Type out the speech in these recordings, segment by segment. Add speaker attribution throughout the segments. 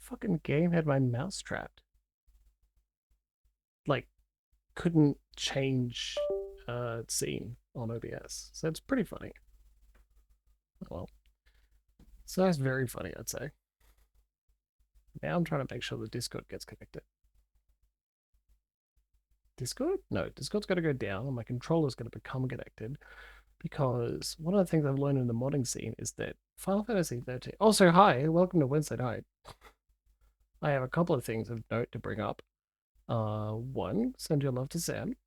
Speaker 1: Fucking game had my mouse trapped. Like, couldn't change scene on OBS. So it's pretty funny. Well, so that's very funny, I'd say. Now I'm trying to make sure the Discord gets connected. Discord? No, Discord's got to go down and my controller's going to become connected because one of the things I've learned in the modding scene is that Final Fantasy 13. Also, hi, welcome to Wednesday night. I have a couple of things of note to bring up. One, send your love to Sam,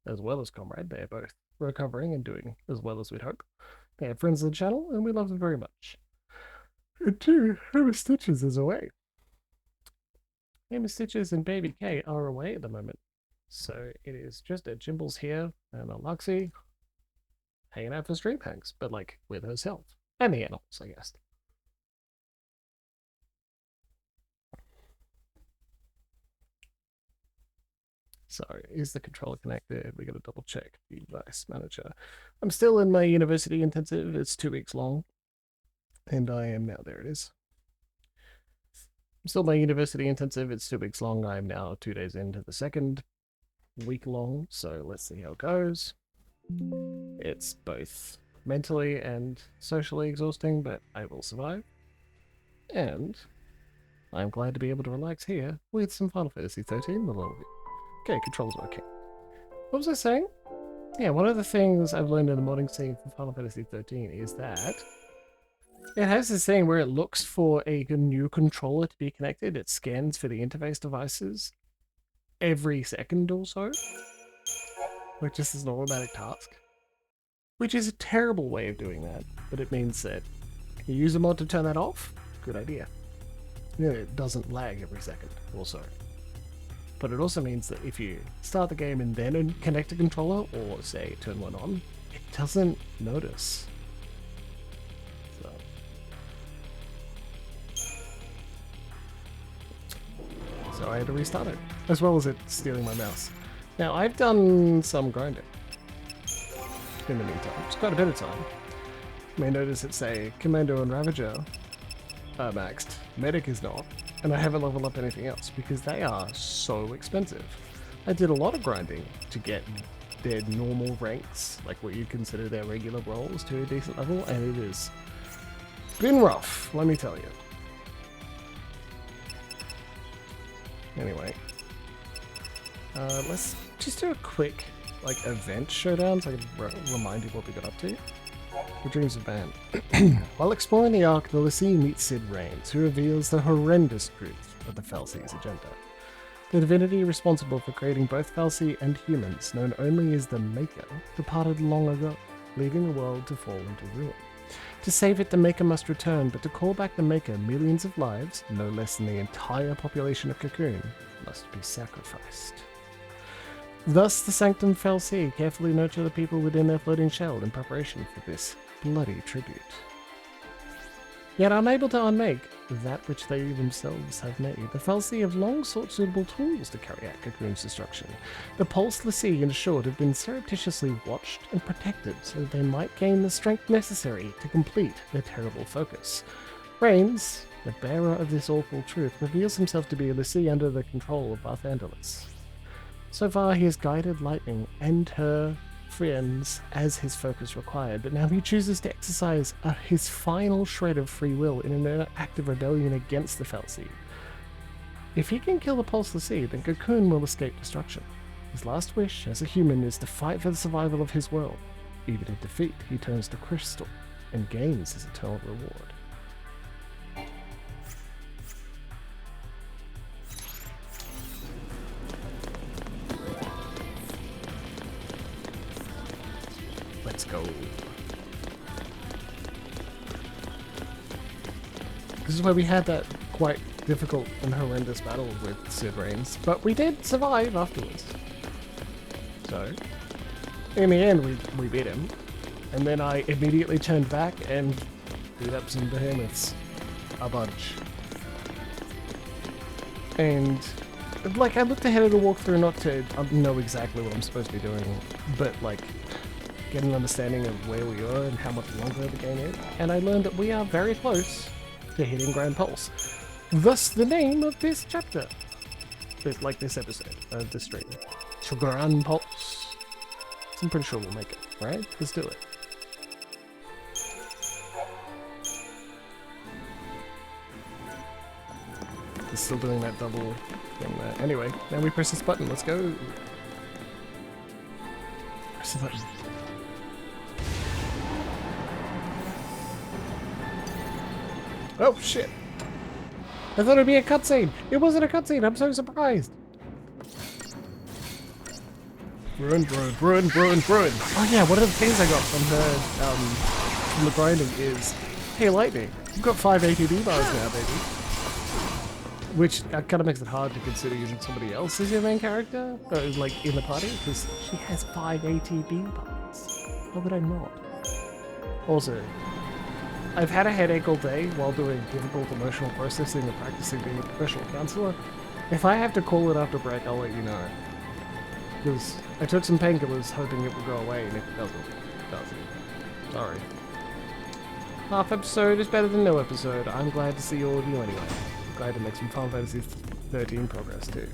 Speaker 1: as well as Comrade. They are both recovering and doing as well as we'd hope. They are friends of the channel, and we love them very much. And two, Hammer Stitches is away. Hammer Stitches and Baby K are away at the moment. So it is just a Jimbles here and a Luxie hanging out for stream hangs, but like with herself and the animals, I guess. So is the controller connected? We got to double check the device manager. I'm still in my university intensive. It's 2 weeks long. And I am now, there it is. I'm still in my university intensive. It's 2 weeks long. I am now 2 days into the second week long. So let's see how it goes. It's both mentally and socially exhausting, but I will survive. And I'm glad to be able to relax here with some Final Fantasy 13 along with you. Okay, controls working. What was I saying? Yeah, one of the things I've learned in the modding scene for Final Fantasy 13 is that it has this thing where it looks for a new controller to be connected. It scans for the interface devices every second or so, which is an automatic task, which is a terrible way of doing that, but it means that you use a mod to turn that off. Good idea. Yeah, it doesn't lag every second also. But it also means that if you start the game and then connect a controller, or say turn one on, it doesn't notice. So I had to restart it, as well as it stealing my mouse. Now I've done some grinding in the meantime. It's quite a bit of time. You may notice it's a Commando and Ravager are maxed. Medic is not. And I haven't leveled up anything else because they are so expensive. I did a lot of grinding to get their normal ranks, like what you'd consider their regular roles, to a decent level, and it has been rough, let me tell you. Anyway, let's just do a quick event showdown so I can remind you what we got up to. The Dreams of Man. While exploring the Ark, the l'Cie meets Cid Raines, who reveals the horrendous truth of the fal'Cie's agenda. The divinity responsible for creating both fal'Cie and humans, known only as the Maker, departed long ago, leaving the world to fall into ruin. To save it, the Maker must return, but to call back the Maker, millions of lives, no less than the entire population of Cocoon, must be sacrificed. Thus, the Sanctum fal'Cie carefully nurture the people within their floating shell in preparation for this bloody tribute. Yet unable to unmake that which they themselves have made, the fal'Cie have long sought suitable tools to carry out Cocoon's destruction. The Pulse, l'Cie, in short, have been surreptitiously watched and protected so that they might gain the strength necessary to complete their terrible focus. Raines, the bearer of this awful truth, reveals himself to be a l'Cie under the control of Barthandelus. So far, he has guided Lightning and her friends as his focus required, but now he chooses to exercise his final shred of free will in an act of rebellion against the fal'Cie. If he can kill the Pulse l'Cie, then Cocoon will escape destruction. His last wish as a human is to fight for the survival of his world. Even in defeat, he turns to Crystal and gains his eternal reward. Let's go. This is where we had that quite difficult and horrendous battle with Cid Raines, but we did survive afterwards. So, in the end, we beat him, and then I immediately turned back and beat up some behemoths. A bunch. And, I looked ahead at a walkthrough not to know exactly what I'm supposed to be doing, but, get an understanding of where we are and how much longer the game is, and I learned that we are very close to hitting Gran Pulse. Thus the name of this chapter. Like this episode of the stream. To Gran Pulse. I'm pretty sure we'll make it, right? Let's do it. It's still doing that double thing there. Anyway, now we press this button. Let's go. Press the button. Oh shit! I thought it'd be a cutscene. It wasn't a cutscene. I'm so surprised. Run, run, run, run, run. Oh yeah, one of the things I got from the grinding is, hey Lightning, you've got 5 ATB bars now, baby. Which kind of makes it hard to consider using somebody else as your main character, like in the party, because she has 5 ATB bars. How would I not? Also, I've had a headache all day while doing difficult emotional processing and practicing being a professional counselor. If I have to call it after break, I'll let you know. Because I took some painkillers hoping it would go away, and if it doesn't, it doesn't. Sorry. Half episode is better than no episode. I'm glad to see all of you anyway. Glad to make some Final Fantasy 13 progress too.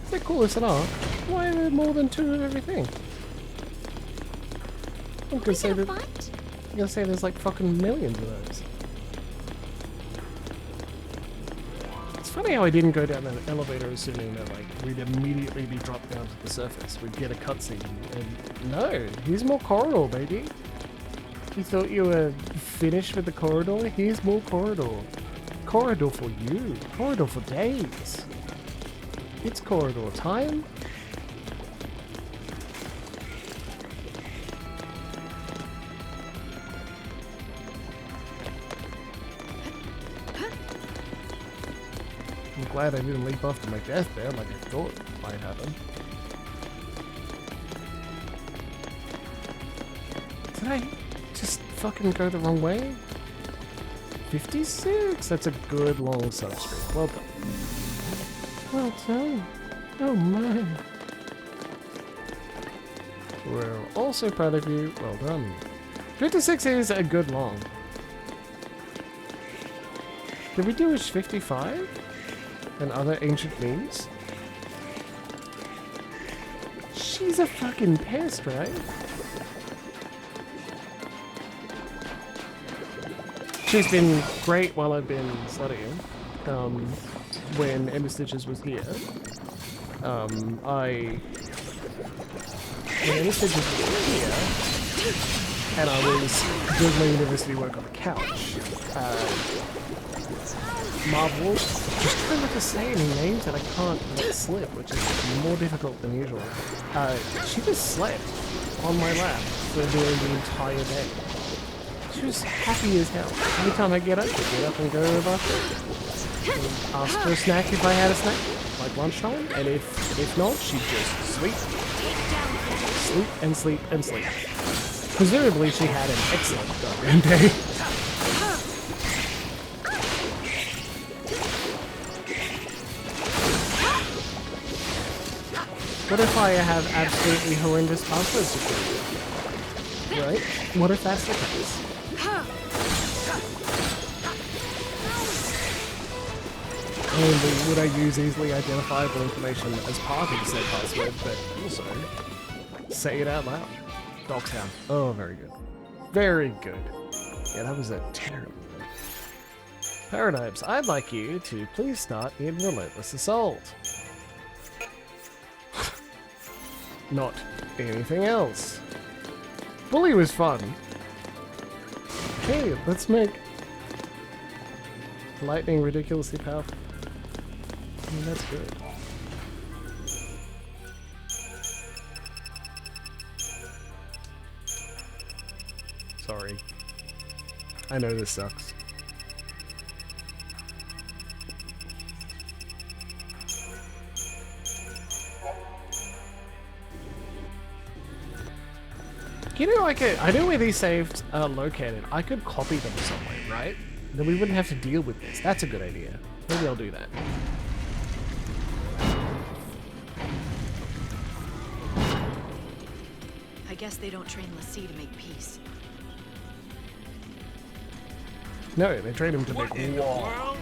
Speaker 1: Is that cool as an arc? Why are there more than 2 of everything? I'm gonna say there's like fucking millions of those. It's funny how I didn't go down an elevator assuming that like we'd immediately be dropped down to the surface. We'd get a cutscene, and no, here's more corridor, baby. You thought you were finished with the corridor? Here's more corridor. Corridor for you. Corridor for days. It's corridor time. I'm glad I didn't leap off to my death there like I thought might happen. Did I just fucking go the wrong way? 56? That's a good long substream. Well done. Well done. Oh man. We're also proud of you. Well done. 56 is a good long. Did we do Ish 55? And other ancient memes? She's a fucking pest, right? She's been great while I've been studying. When Emma Stitches was here, when Emma Stitches was here, and I was doing my university work on the couch, Marvel just trying to say any names that I can't let slip, which is more difficult than usual. She just slept on my lap for doing the entire day. She was happy as hell. Every time I get up and go to the bathroom. Ask for a snack if I had a snack, like lunchtime, and if not, she'd just sleep and sleep and sleep. Presumably she had an excellent goddamn day. What if I have absolutely horrendous password security? Right? What if that's the case? I mean, would I use easily identifiable information as part of said password, but also say it out loud? Dogtown. Oh, very good. Very good. Yeah, that was a terrible one. Paradigms, I'd like you to please start in Relentless Assault. Not anything else. Bully was fun. Hey, let's make lightning ridiculously powerful. I mean, that's good. Sorry. I know this sucks. You know, I know where these saves are located. I could copy them somewhere, right? Then we wouldn't have to deal with this. That's a good idea. Maybe I'll do that.
Speaker 2: I guess they don't train Lassie to make peace.
Speaker 1: No, they train him to make war.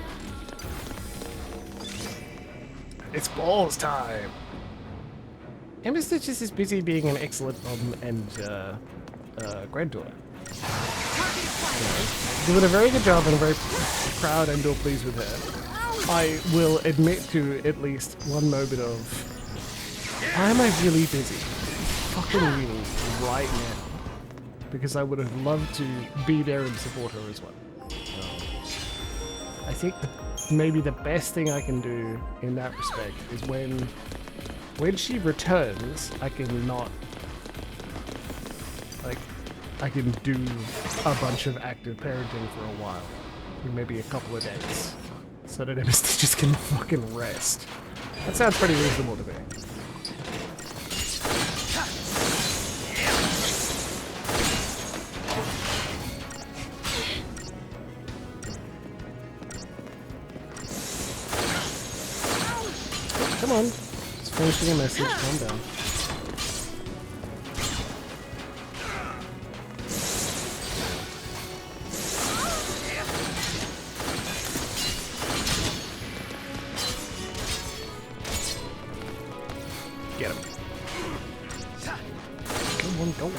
Speaker 1: It's balls time! Ember Stitches is busy being an excellent mom and granddaughter. Doing a very good job, and I'm very proud and or pleased with her. I will admit to at least one moment of, why am I really busy? Fucking reading right now. Because I would have loved to be there and support her as well. I think maybe the best thing I can do in that respect is when she returns, I can not, like, I can do a bunch of active parenting for a while, maybe a couple of days, so that Emma Stitches can fucking rest. That sounds pretty reasonable to me. Come on, just finishing a message, calm down. Get him. Come on, go on.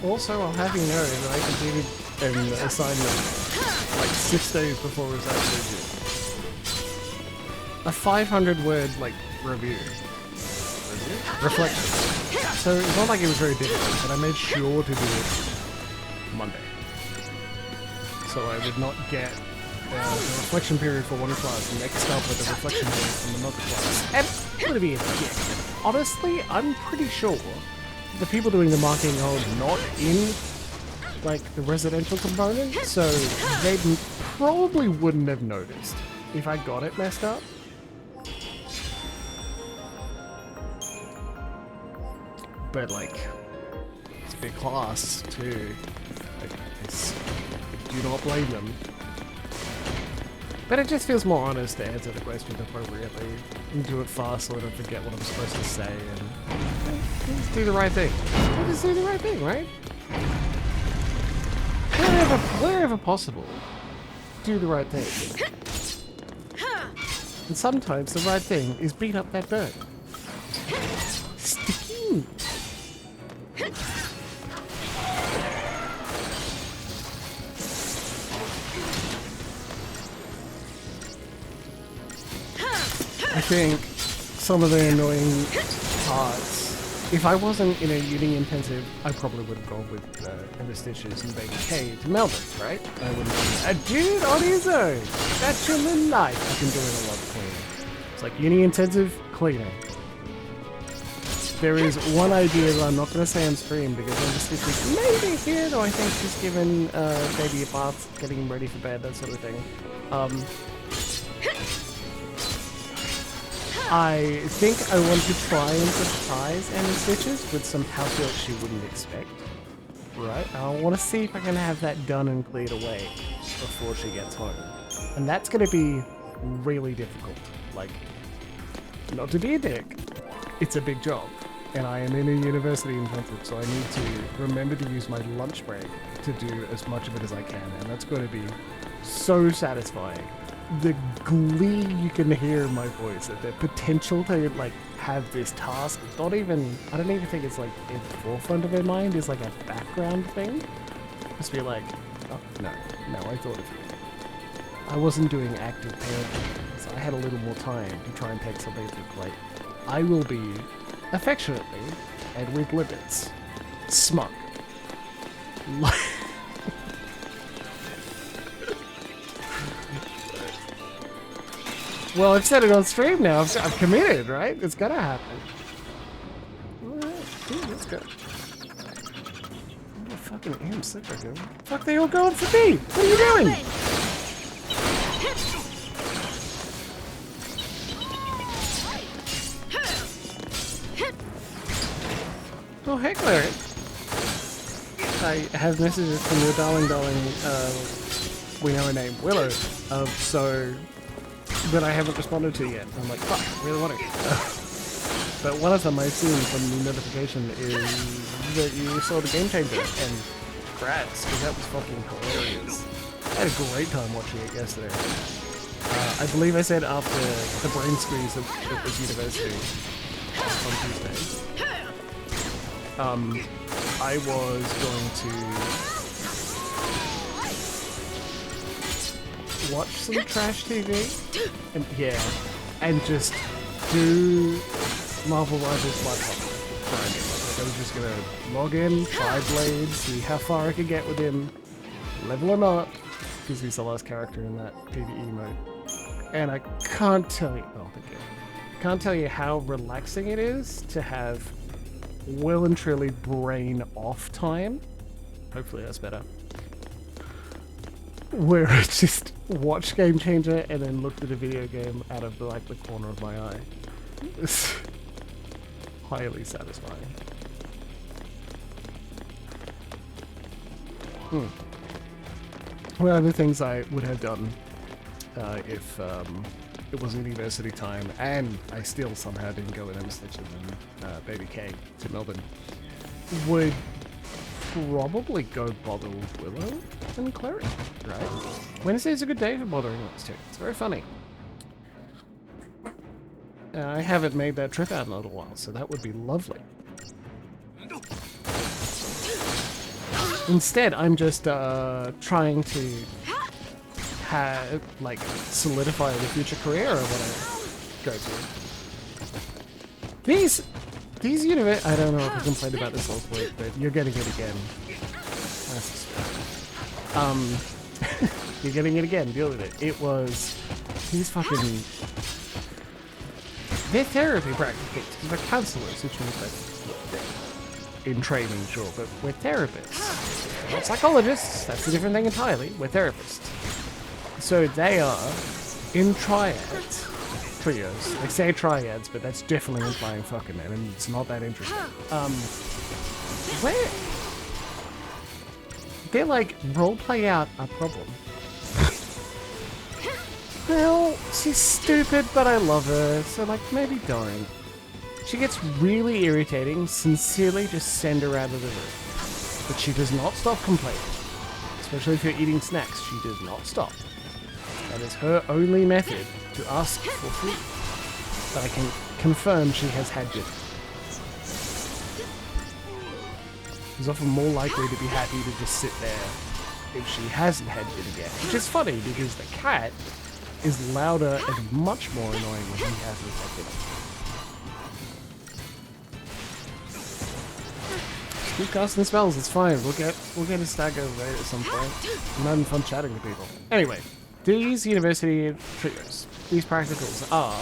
Speaker 1: Also, I'll have you know that I completed an assignment like 6 days before it was actually due. A 500-word like review. Reflection. So it's not like it was very difficult, but I made sure to do it Monday. So I would not get the reflection period for one class mixed up with the reflection period from another class. And it would be a dick. Honestly, I'm pretty sure the people doing the marking are not in like the residential component, so they probably wouldn't have noticed if I got it messed up. But like, it's a big class too. Like, I do not blame them. But it just feels more honest to answer the question appropriately and do it fast so I don't forget what I'm supposed to say and just do the right thing. Just do the right thing, right? Wherever possible, do the right thing. And sometimes the right thing is beat up that bird. Sticky. I think some of the annoying parts, if I wasn't in a uni intensive, I probably would have gone with Emma Stitches and Baby K to Melbourne, right? I wouldn't have been a dude on his own. Bachelor life. I can do it a lot cleaner. It's like uni intensive, cleaner. There is one idea that I'm not going to say on stream because Emma Stitches maybe here, though I think she's given baby a bath, getting him ready for bed, that sort of thing. I think I want to try and surprise Emma Stitches with some housework she wouldn't expect. Right? I want to see if I can have that done and cleared away before she gets home. And that's going to be really difficult. Like, not to be a dick, it's a big job. And I am in a university intensive, so I need to remember to use my lunch break to do as much of it as I can. And that's going to be so satisfying. The glee you can hear in my voice, the potential to like have this task, not even, I don't even think it's like in the forefront of their mind, is like a background thing. Just be like, oh no, I thought of you. I wasn't doing active parenting, so I had a little more time to try and take something to like, I will be affectionately and with limits smug. Well, I've said it on stream now. I've committed, right? It's gonna happen. Alright, let's go. Oh, fucking am sick of it. Fuck, they all going for me! What are you doing? Oh, hey, Clary. I have messages from your darling, we know her name, Willow, that I haven't responded to yet. I'm like, fuck, I really want to. But one of them I've seen from the notification is that you saw the Game Changer, and congrats, because that was fucking hilarious. I had a great time watching it yesterday. I believe I said after the brain squeeze at this university on Tuesday, I was going to watch some trash TV, and just do Marvel Rivals Bloodhound grinding. Like I was just gonna log in, try Blade, see how far I could get with him, level or not, because he's the last character in that PvE mode. And I can't tell you, can't tell you how relaxing it is to have well and truly brain off time. Hopefully that's better. Where I just watched Game Changer and then looked at a video game out of the corner of my eye. It's highly satisfying. One of the things I would have done if it was university time and I still somehow didn't go with Emma Stitches and Baby K to Melbourne, would probably go bother with Willow and Clary, right? Wednesday's a good day for bothering those two. It's very funny. I haven't made that trip out in a little while, so that would be lovely. Instead, I'm just trying to solidify the future career I want to go to. These I don't know if I complained about this last week, but you're getting it again. You're getting it again, deal with it. It was these fucking... They're therapy practitioners, they're counselors, which means that in training, sure, but we're therapists. We're not psychologists, that's a different thing entirely. We're therapists. So they are in triads, trios. They say triads, but that's definitely implying fucking, and it's not that interesting. They're like roleplay out a problem. Well, she's stupid, but I love her, so maybe don't. She gets really irritating, sincerely just send her out of the room. But she does not stop complaining. Especially if you're eating snacks, she does not stop. That is her only method to ask for food. But I can confirm she has had dinner. She's often more likely to be happy to just sit there if she hasn't had dinner yet. Which is funny, because the cat is louder and much more annoying when he hasn't had dinner. Keep casting spells, it's fine. We'll get a stagger right at some point. I'm having fun chatting to people. Anyway, these university triggers, these practicals are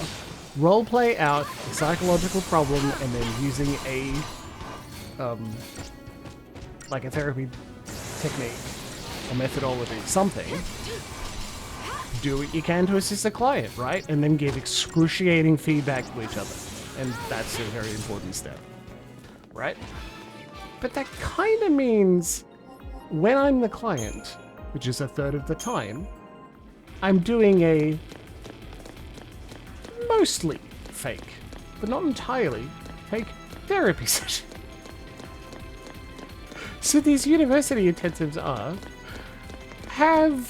Speaker 1: roleplay out a psychological problem and then using a a therapy technique or methodology, something. Do what you can to assist the client, right? And then give excruciating feedback to each other. And that's a very important step, right? But that kind of means when I'm the client, which is a third of the time, I'm doing a mostly fake, but not entirely fake therapy session. So these university intensives have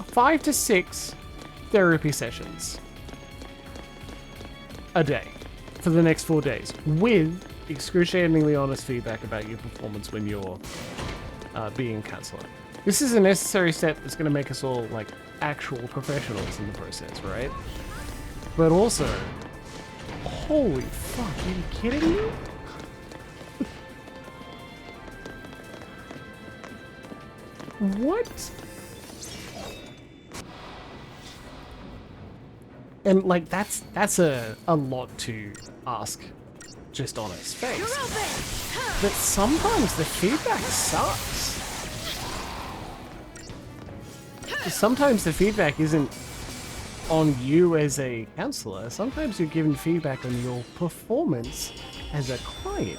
Speaker 1: 5 to 6 therapy sessions a day for the next 4 days with excruciatingly honest feedback about your performance when you're being a counselor. This is a necessary step that's going to make us all actual professionals in the process, right? But also, holy fuck, are you kidding me? What? And that's a lot to ask just on its face. But sometimes the feedback sucks. Sometimes the feedback isn't on you as a counselor. Sometimes you're given feedback on your performance as a client.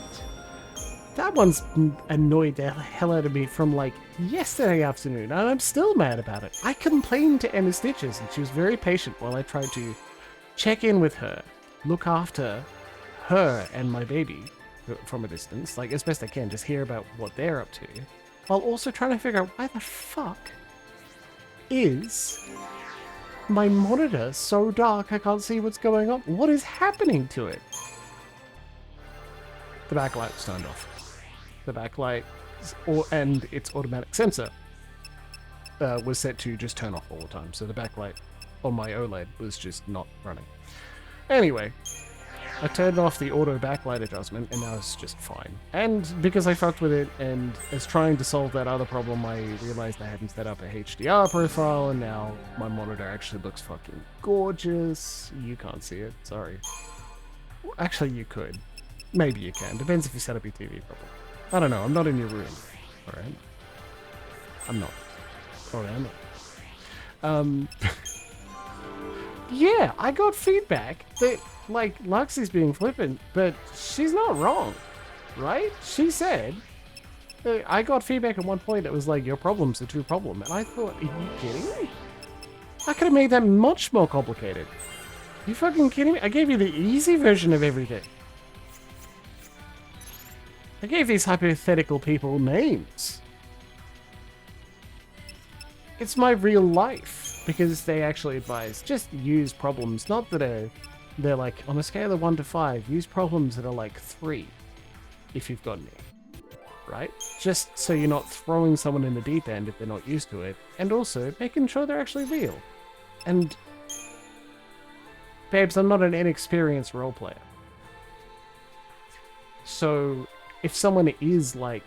Speaker 1: That one's annoyed the hell out of me from like yesterday afternoon, and I'm still mad about it. I complained to Emma Stitches, and she was very patient while I tried to check in with her, look after her and my baby from a distance, like as best I can, just hear about what they're up to, while also trying to figure out why the fuck is my monitor so dark I can't see what's going on. What is happening to it? The backlight was turned off. The backlight and its automatic sensor was set to just turn off all the time. So the backlight on my OLED was just not running. Anyway, I turned off the auto backlight adjustment and now it's just fine. And because I fucked with it and as trying to solve that other problem, I realized I hadn't set up a HDR profile and now my monitor actually looks fucking gorgeous. You can't see it, sorry. Actually, you could. Maybe you can. Depends if you set up your TV properly. I don't know. I'm not in your room. All right. I'm not. Or am I? Yeah, I got feedback that, like, Luxie's being flippant, but she's not wrong, right? She said, I got feedback at one point that was like, your problem's a true problem. And I thought, are you kidding me? I could have made that much more complicated. You fucking kidding me? I gave you the easy version of everything. I gave these hypothetical people names. It's my real life, because they actually advise just use problems, not that they're like, on a scale of 1 to 5, use problems that are like 3, if you've got any, right? Just so you're not throwing someone in the deep end if they're not used to it, and also making sure they're actually real. And, babes, I'm not an inexperienced role player. So, if someone is like,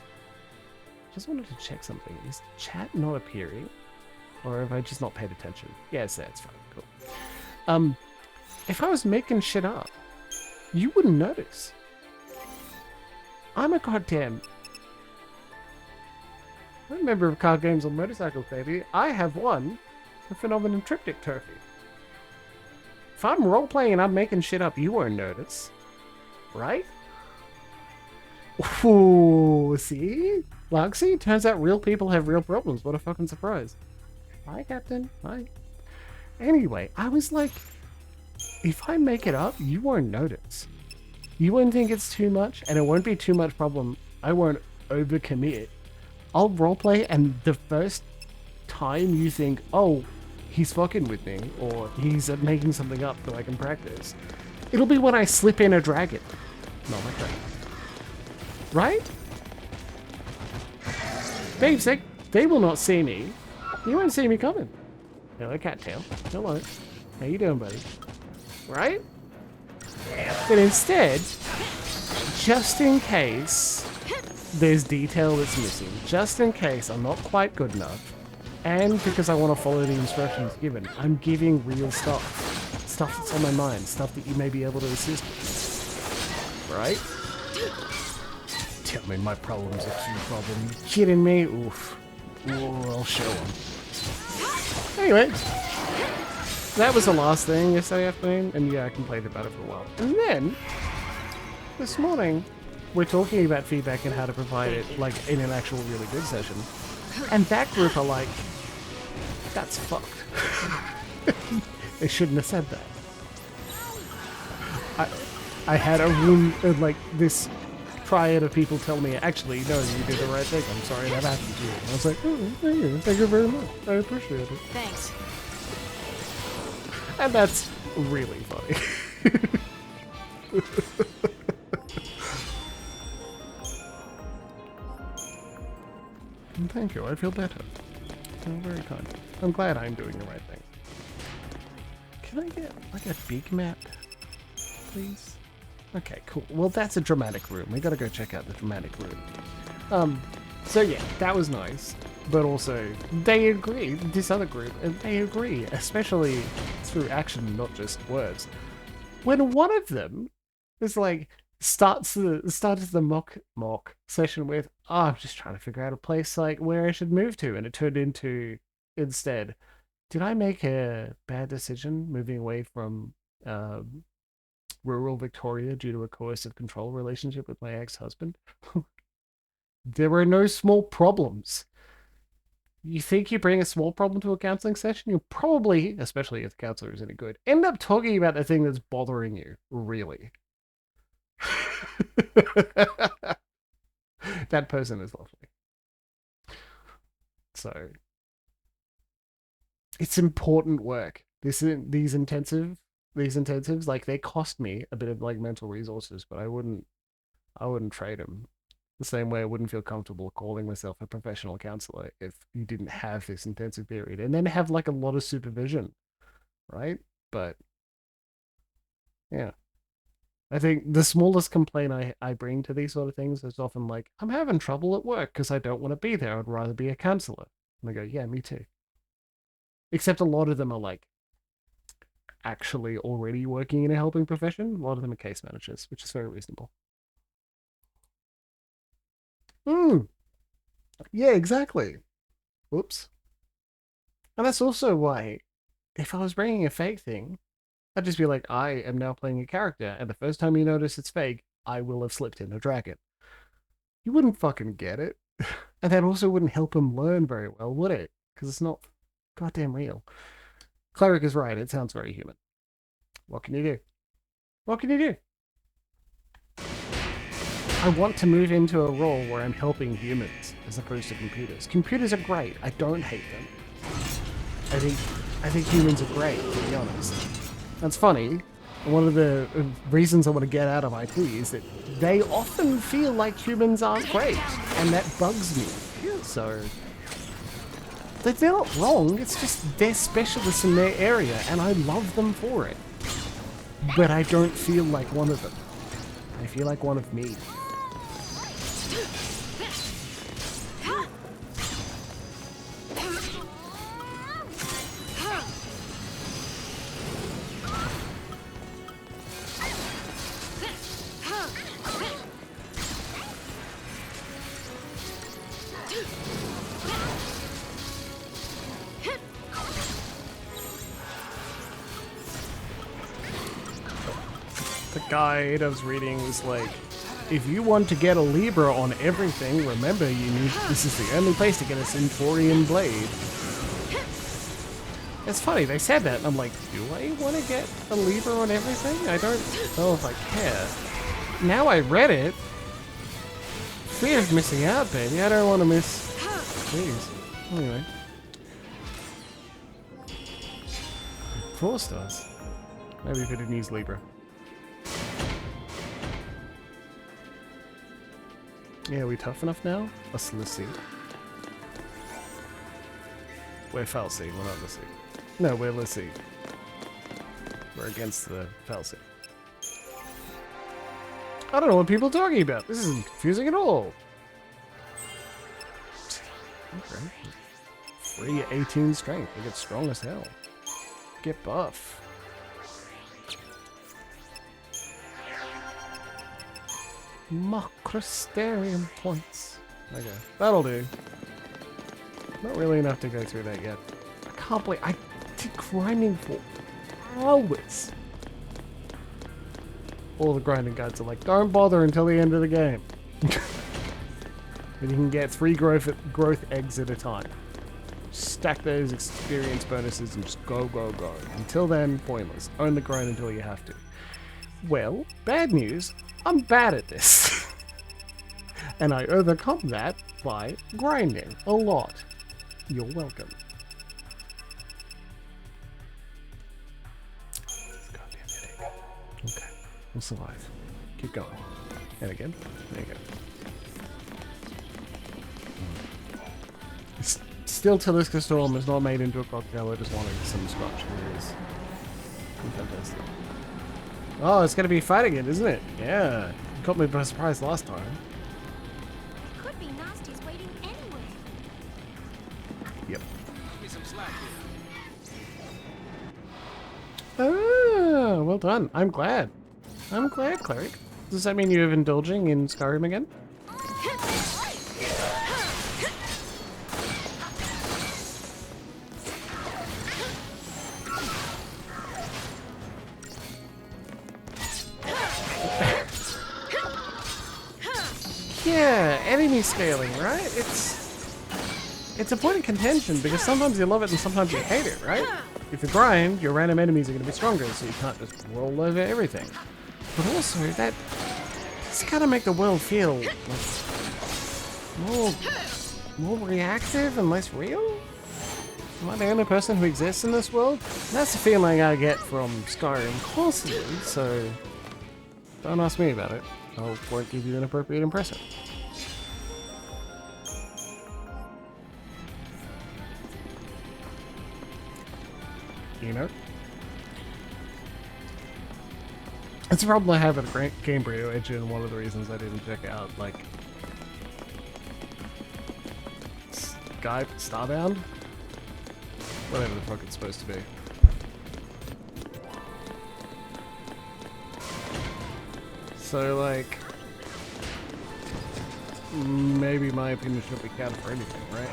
Speaker 1: just wanted to check something. Is chat not appearing? Or have I just not paid attention? Yes, that's fine. Cool. If I was making shit up, you wouldn't notice. I'm a goddamn... I'm a member of Card Games on Motorcycles, baby. I have won the Phenomenon Triptych Trophy. If I'm role-playing and I'm making shit up, you won't notice. Right? Ooh, see? Luxie? Turns out real people have real problems. What a fucking surprise. Hi, Captain. Hi. Anyway, I was like, if I make it up, you won't notice. You won't think it's too much, and it won't be too much problem. I won't overcommit. I'll roleplay, and the first time you think, oh, he's fucking with me, or he's making something up that I can practice, it'll be when I slip in a dragon. Not like that. Right? Babes, they will not see me. You won't see me coming. Hello, Cattail. Hello. How you doing, buddy? Right? But instead, just in case there's detail that's missing, just in case I'm not quite good enough, and because I want to follow the instructions given, I'm giving real stuff. Stuff that's on my mind. Stuff that you may be able to assist with. Right? Tell me my problem's a true problem. You kidding me? Oof. Ooh, I'll show them. Anyway, that was the last thing yesterday afternoon, and yeah, I complained about it for a while. And then, this morning, we're talking about feedback and how to provide it, like, in an actual really good session. And that group are like, that's fucked. They shouldn't have said that. I had a room, like, this triad of people tell me, actually, no, you did the right thing. I'm sorry that happened to you. And I was like, oh, thank you. Thank you very much. I appreciate it.
Speaker 2: Thanks.
Speaker 1: And that's really funny. Thank you. I feel better. You're very kind. I'm glad I'm doing the right thing. Can I get, like, a big map, please? Okay, cool. Well, that's a dramatic room. We gotta go check out the dramatic room. So yeah, that was nice. But also, they agree, this other group, and they agree, especially through action, not just words. When one of them is like, starts the mock session with, oh, I'm just trying to figure out a place like where I should move to, and it turned into, instead, Did I make a bad decision moving away from rural Victoria due to a coercive control relationship with my ex-husband? There were no small problems. You think you bring a small problem to a counseling session, you'll probably, especially if the counselor is any good, end up talking about the thing that's bothering you, really. That person is lovely. So, it's important work. These intensives, like, they cost me a bit of like mental resources, but I wouldn't trade them. The same way I wouldn't feel comfortable calling myself a professional counselor if you didn't have this intensive period and then have like a lot of supervision, right? But yeah, I think the smallest complaint I bring to these sort of things is often like, I'm having trouble at work because I don't want to be there. I'd rather be a counselor. And I go, yeah, me too. Except a lot of them are like actually already working in a helping profession. A lot of them are case managers, which is very reasonable. Hmm. Yeah, exactly. Whoops. And that's also why, if I was bringing a fake thing, I'd just be like, I am now playing a character, and the first time you notice it's fake, I will have slipped in a dragon. You wouldn't fucking get it. And that also wouldn't help him learn very well, would it? Because it's not goddamn real. Cleric is right, it sounds very human. What can you do? What can you do? I want to move into a role where I'm helping humans as opposed to computers. Computers are great. I don't hate them. I think humans are great, to be honest. That's funny. One of the reasons I want to get out of IT is that they often feel like humans aren't great, and that bugs me. So they're not wrong. It's just they're specialists in their area, and I love them for it. But I don't feel like one of them. I feel like one of me. The guide I was reading was like, if you want to get a Libra on everything, remember this is the only place to get a Centaurian blade. It's funny, they said that, and I'm like, do I want to get a Libra on everything? I don't know if I care. Now I read it. Fear of missing out, baby. I don't want to miss. Please. Anyway. 4 stars. Maybe if it didn't use Libra. Yeah, are we tough enough now? Let's see. We're Falsey, we're not Lissy. No, we're Lissy. We're against the Falsey. I don't know what people are talking about. This isn't confusing at all. Okay. Free 18 strength. We get strong as hell. Get buff. Macrosterium points. Okay, that'll do. Not really enough to go through that yet. I can't believe I did grinding for hours. All the grinding guides are like, don't bother until the end of the game. And you can get 3 growth eggs at a time. Stack those experience bonuses and just go, go, go. Until then, pointless. Only grind until you have to. Well, bad news. I'm bad at this. And I overcome that by grinding a lot. You're welcome. Goddamn headache. Okay, we'll survive. Keep going. And again. There you go. Still, Taliska Storm is not made into a cocktail. I just wanted some scotch. It is fantastic. Oh, it's going to be fighting it, isn't it? Yeah. You caught me by surprise last time.
Speaker 3: Could be Nasty's waiting anyway.
Speaker 1: Yep.
Speaker 4: Give me some slack here.
Speaker 1: Ah, well done. I'm glad. I'm glad, Cleric. Does that mean you're indulging in Skyrim again? Yeah, enemy scaling, right? It's a point of contention because sometimes you love it and sometimes you hate it, right? If you grind, your random enemies are going to be stronger, so you can't just roll over everything. But also, that it's kind of make the world feel like more reactive and less real. Am I the only person who exists in this world? That's the feeling I get from Skyrim constantly, so don't ask me about it. I won't give you an appropriate impression. You know? It's a problem I have with the Gamebryo engine, and one of the reasons I didn't check out, like, Starbound? Whatever the fuck it's supposed to be. So, like, maybe my opinion should be counted for anything, right?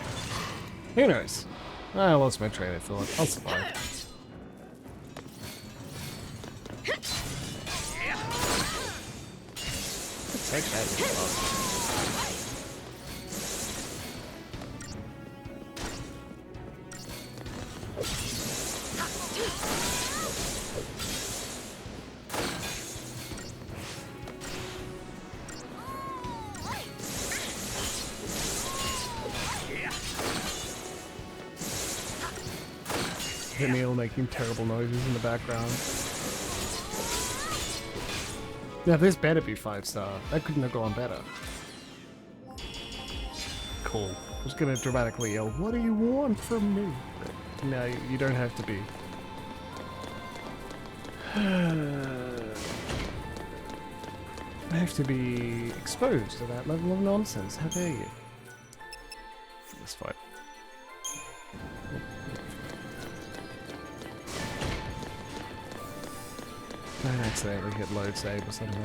Speaker 1: Who knows? I lost my train of thought. I'll survive. Take that, you fuck. Neil making terrible noises in the background. Now this better be 5-star. That couldn't have gone better. Cool. I was gonna dramatically yell, "What do you want from me?" But no, you don't have to be. I have to be exposed to that level of nonsense. How dare you? This fight. Don't accidentally hit load save or something.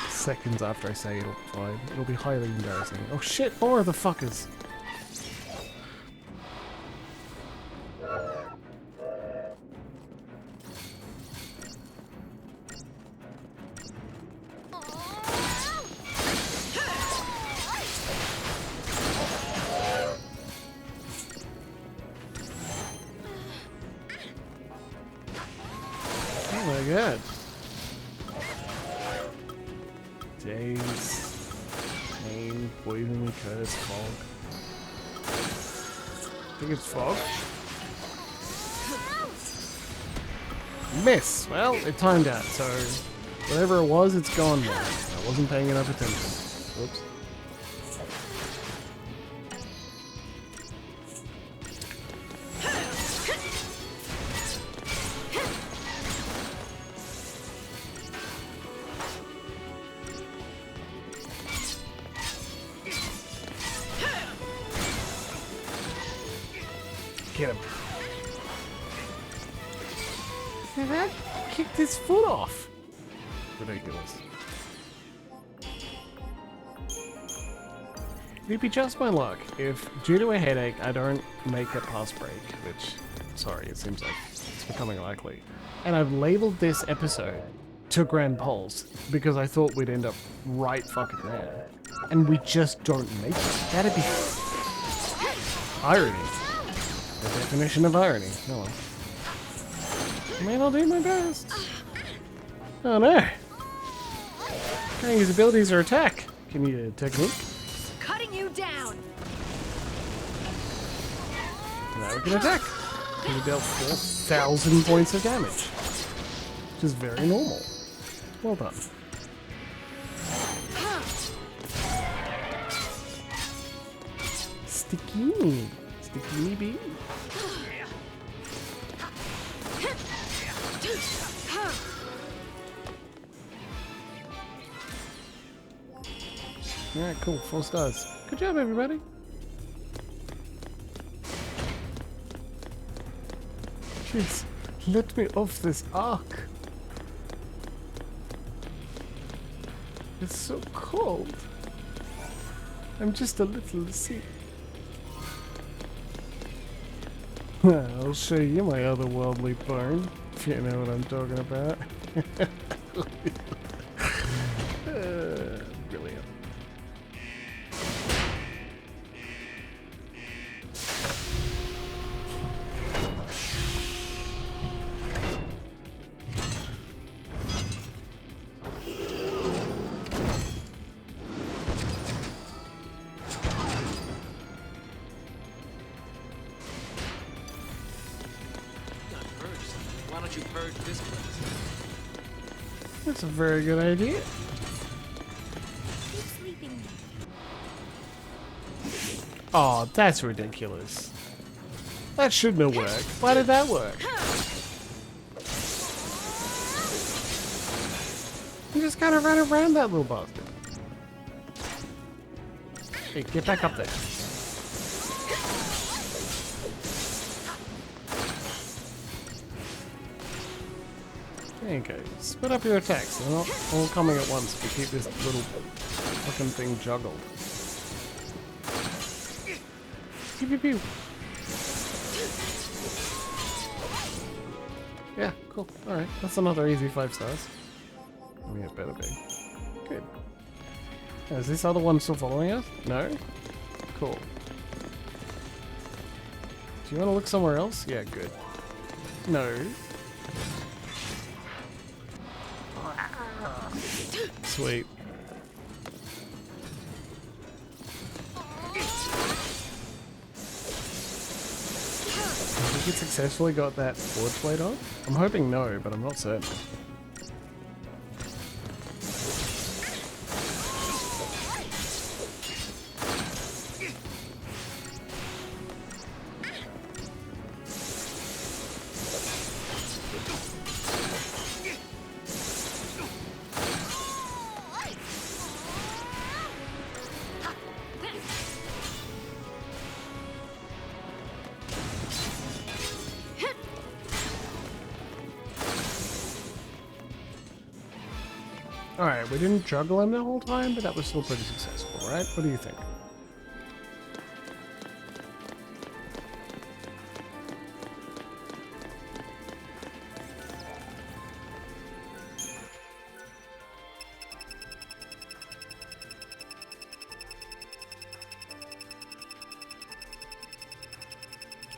Speaker 1: Seconds after I say it'll be fine. It'll be highly embarrassing. Oh shit, more of the fuckers! Oh my god. Days, pain, poison, curse, fog. I think it's fog. Miss! Well, it timed out, so whatever it was, it's gone now. I wasn't paying enough attention. Oops. Get him. That kicked his foot off. Ridiculous. It'd be just my luck if, due to a headache, I don't make it past break, which, sorry, it seems like it's becoming likely. And I've labeled this episode to Gran Pulse because I thought we'd end up right fucking there. And we just don't make it. That'd be irony. The definition of irony. Oh well. I mean, I'll do my best. Oh no. Can't use abilities or attack. Give me a technique.
Speaker 2: Cutting you down.
Speaker 1: Now we can attack. We dealt 4,000 points of damage. Which is very normal. Well done. Sticky. Sticky bee. Alright, cool. 4 stars. Good job, everybody. Jeez, let me off this arc. It's so cold. I'm just a little sick. I'll show you my otherworldly bone, if you know what I'm talking about. Brilliant.
Speaker 4: don't you purge this place?
Speaker 1: That's a very good idea.
Speaker 3: Keep sleeping.
Speaker 1: Oh, that's ridiculous. That shouldn't have worked. Why did that work? You just kind of ran around that little bastard. Hey, get back up there. There you go. Split up your attacks. They're not all coming at once if you keep this little fucking thing juggled. Pew pew pew. Yeah, cool. Alright, that's another easy 5 stars. I mean, it better be. Good. Is this other one still following us? No? Cool. Do you want to look somewhere else? Yeah, good. No. Sweet. I think it successfully got that forge blade on. I'm hoping no, but I'm not certain. Alright, we didn't juggle him the whole time, but that was still pretty successful, right? What do you think?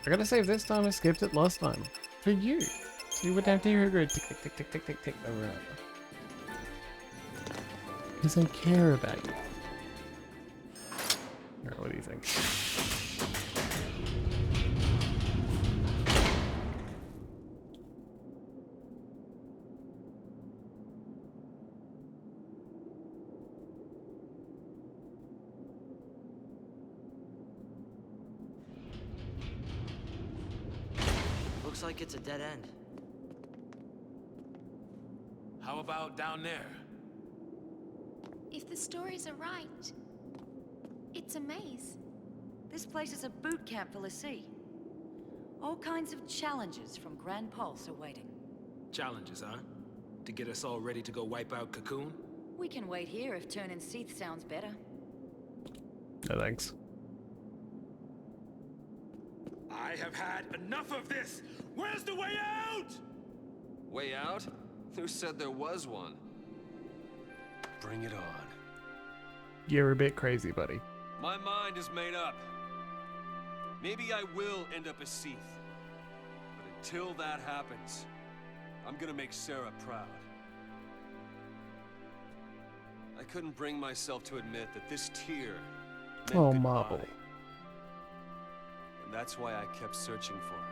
Speaker 1: I gotta save this time, I skipped it last time. For you. So you wouldn't have to hear her go tick tick tick tick tick tick tick over and over. Because I care about you. Alright, what do you think?
Speaker 5: Looks like it's a dead end.
Speaker 4: How about down there?
Speaker 3: If the stories are right, it's a maze.
Speaker 2: This place is a boot camp for LANDFALL. All kinds of challenges from Gran Pulse are waiting.
Speaker 4: Challenges, huh? To get us all ready to go wipe out Cocoon?
Speaker 2: We can wait here if turning Seath sounds better.
Speaker 1: No thanks.
Speaker 4: I have had enough of this! Where's the way out?
Speaker 6: Way out? Who said there was one? Bring it on.
Speaker 1: You're a bit crazy, buddy.
Speaker 6: My mind is made up. Maybe I will end up a Seath. But until that happens, I'm gonna make Sarah proud. I couldn't bring myself to admit that this tear meant
Speaker 1: Oh,
Speaker 6: goodbye.
Speaker 1: Marble.
Speaker 6: And that's why I kept searching for her.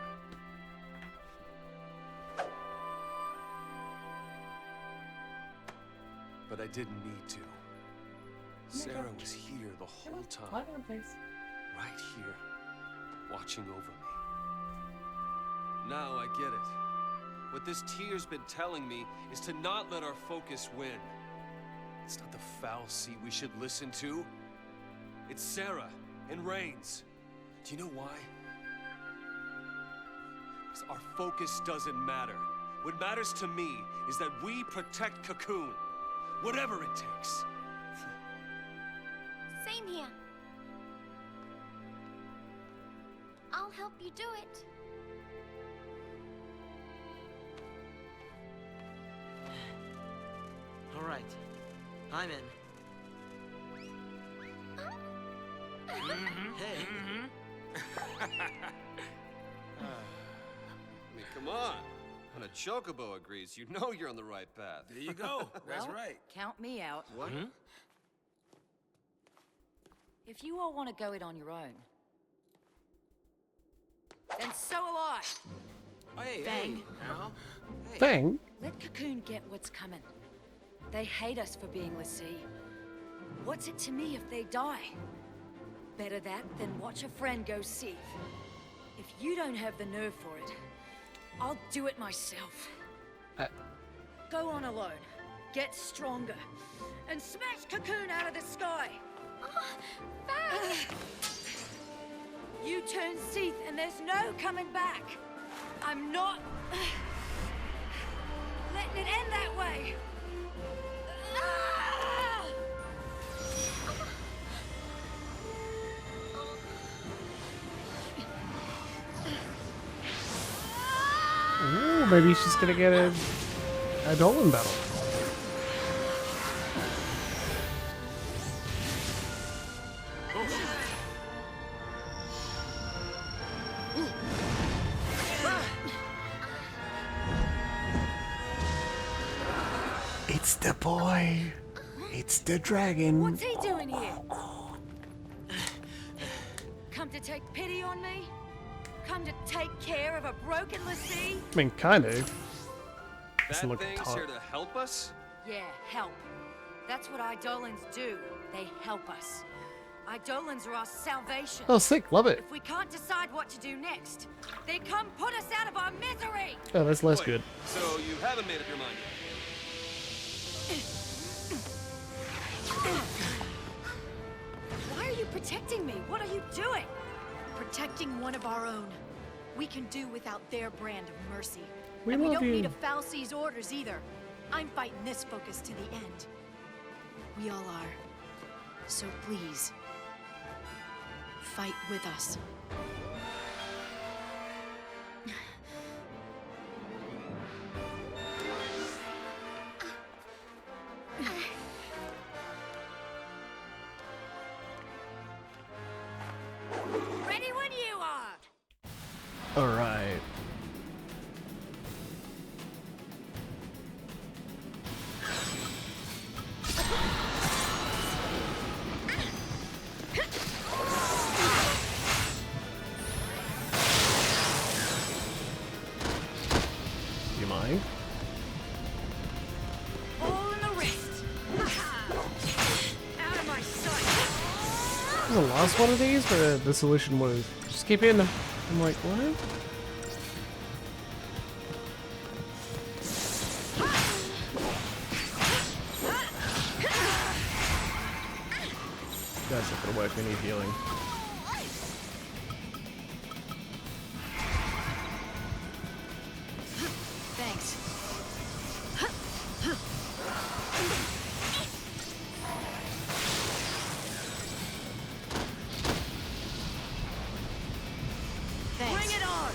Speaker 6: But I didn't need to. Sarah was here the whole time. Right here, watching over me. Now I get it. What this tear's been telling me is to not let our focus win. It's not the foul sea we should listen to. It's Sarah and Reigns. Do you know why? Because our focus doesn't matter. What matters to me is that we protect Cocoon. Whatever it takes.
Speaker 3: Same here. I'll help you do it.
Speaker 5: All right, I'm in. Hey,
Speaker 6: I mean, come on. When a chocobo agrees, you know you're on the right path.
Speaker 4: There you go. That's
Speaker 2: Well,
Speaker 4: right.
Speaker 2: Count me out.
Speaker 6: What?
Speaker 2: If you all want to go it on your own, then so will I.
Speaker 5: Hey,
Speaker 2: Fang.
Speaker 5: hey, Al. Hey.
Speaker 1: Thing?
Speaker 2: Let Cocoon get what's coming. They hate us for being l'Cie. What's it to me if they die? Better that than watch a friend go seethe. If you don't have the nerve for it, I'll do it myself. Go on alone, get stronger, and smash Cocoon out of the sky!
Speaker 3: Fang!
Speaker 2: You turn seethe and there's no coming back! I'm not... letting it end that way! Ah!
Speaker 1: Ooh, maybe she's gonna get a Dolan battle. It's the boy. It's the dragon.
Speaker 2: What's he doing here? Come to take pity on me? Come to take care of a broken l'Cie?
Speaker 1: I mean, kind of.
Speaker 6: That
Speaker 1: Doesn't look
Speaker 6: thing's
Speaker 1: tough.
Speaker 6: here to help us?
Speaker 2: Yeah, help. That's what Eidolons do. They help us. Eidolons are our salvation.
Speaker 1: Oh, sick. Love it.
Speaker 2: If we can't decide what to do next, they come put us out of our misery!
Speaker 1: Oh, that's less
Speaker 6: Wait,
Speaker 1: good.
Speaker 6: So you haven't made up your mind yet?
Speaker 2: Why are you protecting me? What are you doing? Protecting one of our own. We can do without their brand of mercy.
Speaker 1: We
Speaker 2: and we
Speaker 1: love
Speaker 2: don't
Speaker 1: you.
Speaker 2: need a Falcie's orders either. I'm fighting this focus to the end. We all are. So please, fight with us. Ready when you are!
Speaker 1: All right. Do you mind?
Speaker 2: All in the wrist. Out of my sight.
Speaker 1: The last one of these, where the solution was just keep hitting them. I'm like, what? That's not gonna work. We need healing.
Speaker 2: Thanks. Thanks. Bring it on!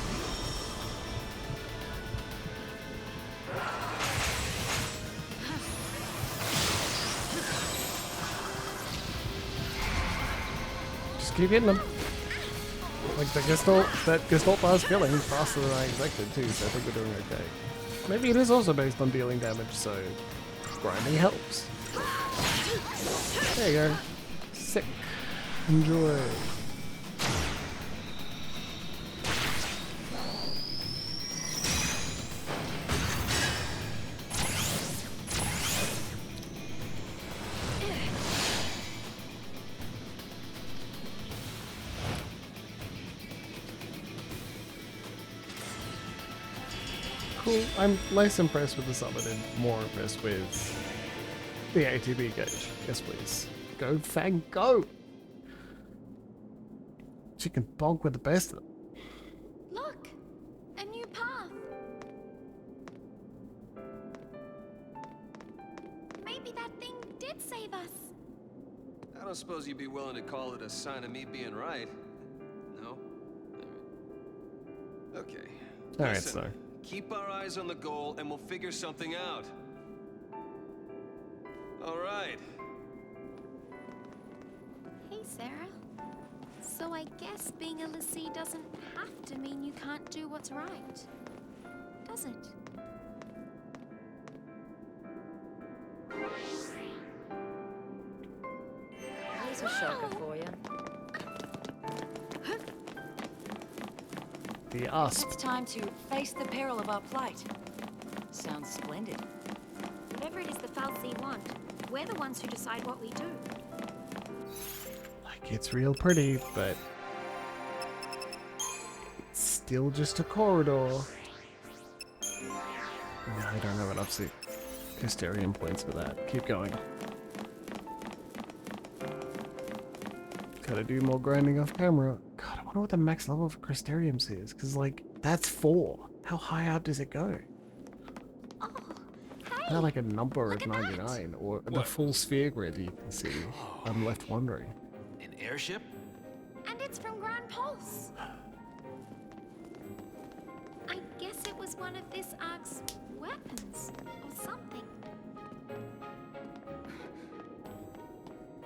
Speaker 1: Just keep hitting them. Like that Gestalt bar's filling faster than I expected too, so I think we're doing okay. Maybe it is also based on dealing damage, so grinding helps. There you go. Sick. Enjoy. Cool. I'm less impressed with the summon and more impressed with the ATB gauge. Yes, please. Go, Fang, go! She can bonk with the best of them.
Speaker 3: Look! A new path! Maybe that thing did save us.
Speaker 6: I don't suppose you'd be willing to call it a sign of me being right. No? Okay.
Speaker 1: Alright,
Speaker 6: Listen,
Speaker 1: so.
Speaker 6: keep our eyes on the goal and we'll figure something out. Alright.
Speaker 3: Hey, Sarah. So I guess being a l'Cie doesn't have to mean you can't do what's right, does it?
Speaker 2: Here's a shocker for you.
Speaker 1: The Usp.
Speaker 2: It's time to face the peril of our plight. Sounds splendid.
Speaker 3: Whatever it is the Fal'Cie want, we're the ones who decide what we do.
Speaker 1: Like, it's real pretty, but it's still just a corridor. No, I don't have enough Hysterium points for that. Keep going. Gotta do more grinding off camera. God, I wonder what the max level of Crystariums is, because, like, that's 4. How high up does it go?
Speaker 3: Oh, hey!
Speaker 1: Not like a number
Speaker 3: Look
Speaker 1: of
Speaker 3: at that.
Speaker 1: 99, or the
Speaker 4: What?
Speaker 1: full sphere grid you can see. I'm left wondering.
Speaker 4: An airship?
Speaker 3: And it's from Gran Pulse. I guess it was one of this Ark's weapons, or something.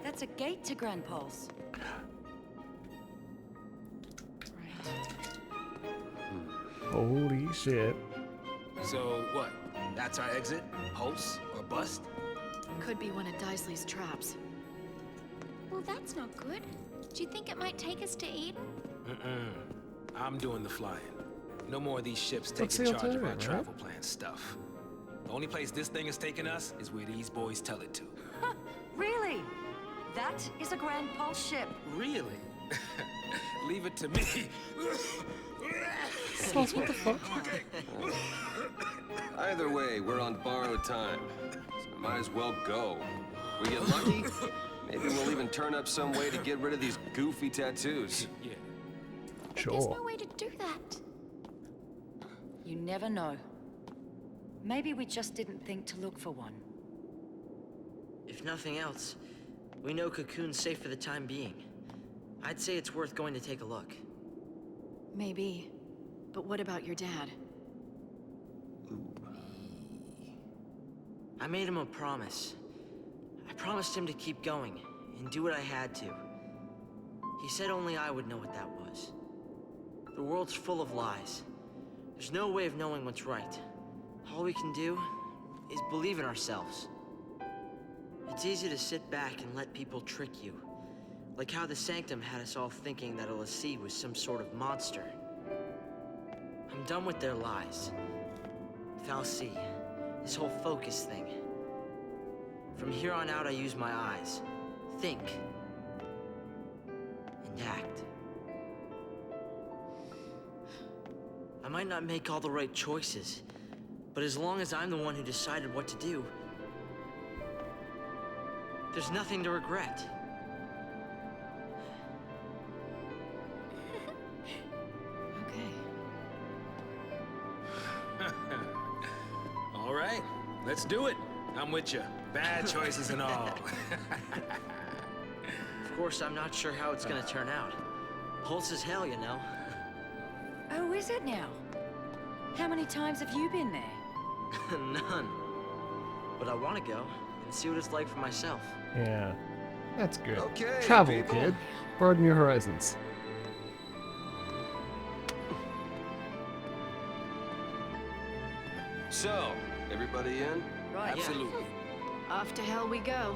Speaker 2: That's a gate to Gran Pulse. Right.
Speaker 1: Holy shit.
Speaker 4: So what? That's our exit? Pulse or bust?
Speaker 2: Could be one of Daisley's traps.
Speaker 3: Well, that's not good. Do you think it might take us to Eden?
Speaker 4: I'm doing the flying. No more of these ships
Speaker 1: What's
Speaker 4: taking
Speaker 1: the
Speaker 4: charge of our
Speaker 1: alternative, right?
Speaker 4: travel plan stuff. The only place this thing is taking us is where these boys tell it to.
Speaker 2: Really? That is a Gran Pulse ship.
Speaker 4: Really? Leave it to me.
Speaker 1: Sauce, what the fuck?
Speaker 6: Either way, we're on borrowed time. So we might as well go. We get lucky, maybe we'll even turn up some way to get rid of these goofy tattoos.
Speaker 4: Yeah.
Speaker 3: There's
Speaker 1: Sure.
Speaker 3: no way to do that.
Speaker 2: You never know. Maybe we just didn't think to look for one.
Speaker 5: If nothing else, we know Cocoon's safe for the time being. I'd say it's worth going to take a look.
Speaker 2: Maybe. But what about your dad?
Speaker 5: I made him a promise. I promised him to keep going and do what I had to. He said only I would know what that was. The world's full of lies. There's no way of knowing what's right. All we can do is believe in ourselves. It's easy to sit back and let people trick you. Like how the Sanctum had us all thinking that a l'Cie was some sort of monster. I'm done with their lies. Fal'Cie, this whole focus thing. From here on out, I use my eyes. Think. And act. I might not make all the right choices, but as long as I'm the one who decided what to do, there's nothing to regret.
Speaker 2: Okay.
Speaker 4: All right, let's do it. I'm with you. Bad choices and all.
Speaker 5: Of course, I'm not sure how it's gonna turn out. Pulse is hell, you know.
Speaker 2: Oh, is it now? How many times have you been there?
Speaker 5: None. But I want to go and see what it's like for myself.
Speaker 1: Yeah. That's good.
Speaker 6: Okay,
Speaker 1: Travel,
Speaker 6: people.
Speaker 1: kid. Broaden your horizons.
Speaker 6: So, everybody in?
Speaker 2: Right.
Speaker 4: Absolutely.
Speaker 2: Off to hell we go.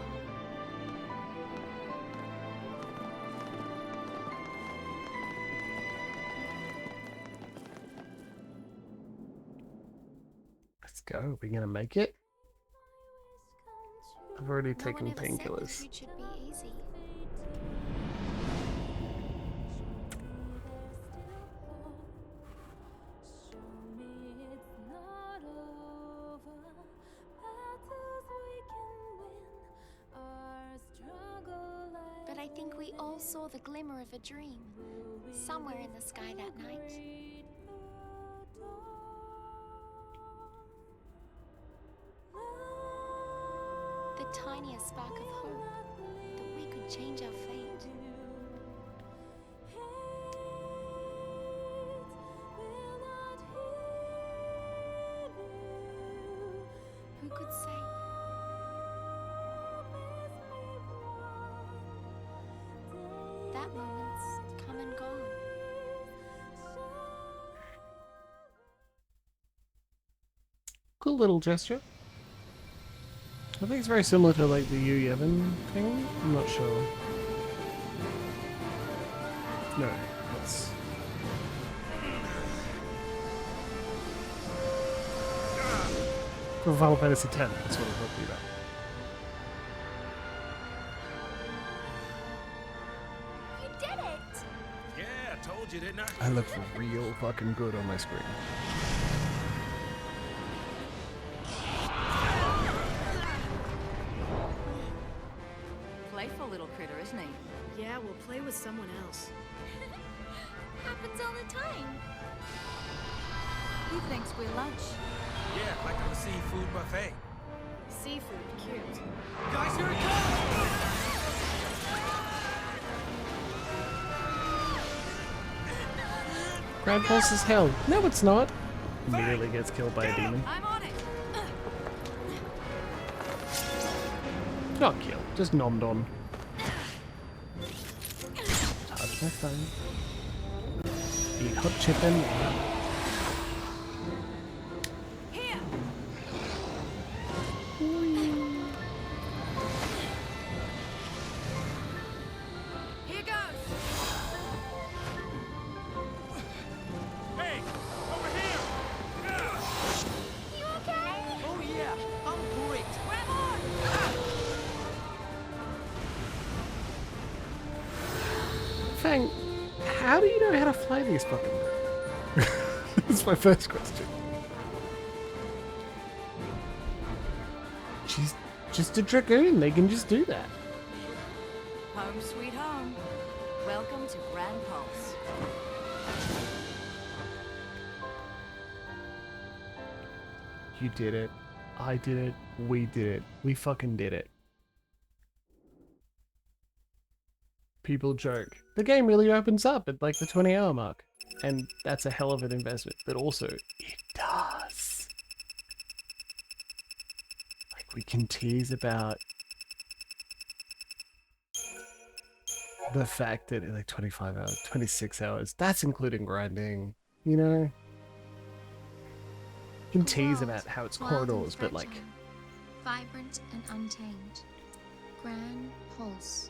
Speaker 1: Let's go. We gonna make it? I've already
Speaker 3: No one
Speaker 1: taken
Speaker 3: ever said the
Speaker 1: painkillers.
Speaker 3: food should be easy. But I think we all saw the glimmer of a dream somewhere in the sky that night. The tiniest spark of hope that we could change our fate. Who could say? That moment's come and gone.
Speaker 1: Cool little gesture. I think it's very similar to like the Yu Yevon thing. I'm not sure. No, it's For Final Fantasy X, that's what I'm talking about.
Speaker 3: You did it!
Speaker 4: Yeah, I told you, didn't I?
Speaker 1: I look real fucking good on my screen.
Speaker 2: Playful little critter, isn't he?
Speaker 7: Yeah, we'll play with someone else.
Speaker 3: Happens all the time.
Speaker 2: He thinks we're lunch.
Speaker 4: Yeah, like a seafood buffet.
Speaker 7: Seafood, cute.
Speaker 4: Guys, here it comes!
Speaker 1: Gran Pulse is hell. No, it's not. Immediately gets killed by a demon.
Speaker 2: I'm on it.
Speaker 1: Not killed, just nommed on. Touch my phone. Eat hot chicken.
Speaker 2: Here. Here goes.
Speaker 4: Hey, over here!
Speaker 3: You okay?
Speaker 5: Oh yeah, I'm great.
Speaker 2: Grab on.
Speaker 1: Fang, how do you know how to fly these fucking birds? That's my first question. She's just a dragoon, they can just do that.
Speaker 2: Home sweet home. Welcome to Gran Pulse.
Speaker 1: You did it. I did it. We did it. We fucking did it. People joke. The game really opens up at like the 20-hour mark. And that's a hell of an investment. But also, it does. Like, we can tease about the fact that in like 25 hours, 26 hours, that's including grinding, you know? You can tease about how it's
Speaker 3: Wild and
Speaker 1: corridors, but like,
Speaker 3: fragile, vibrant and untamed. Gran Pulse.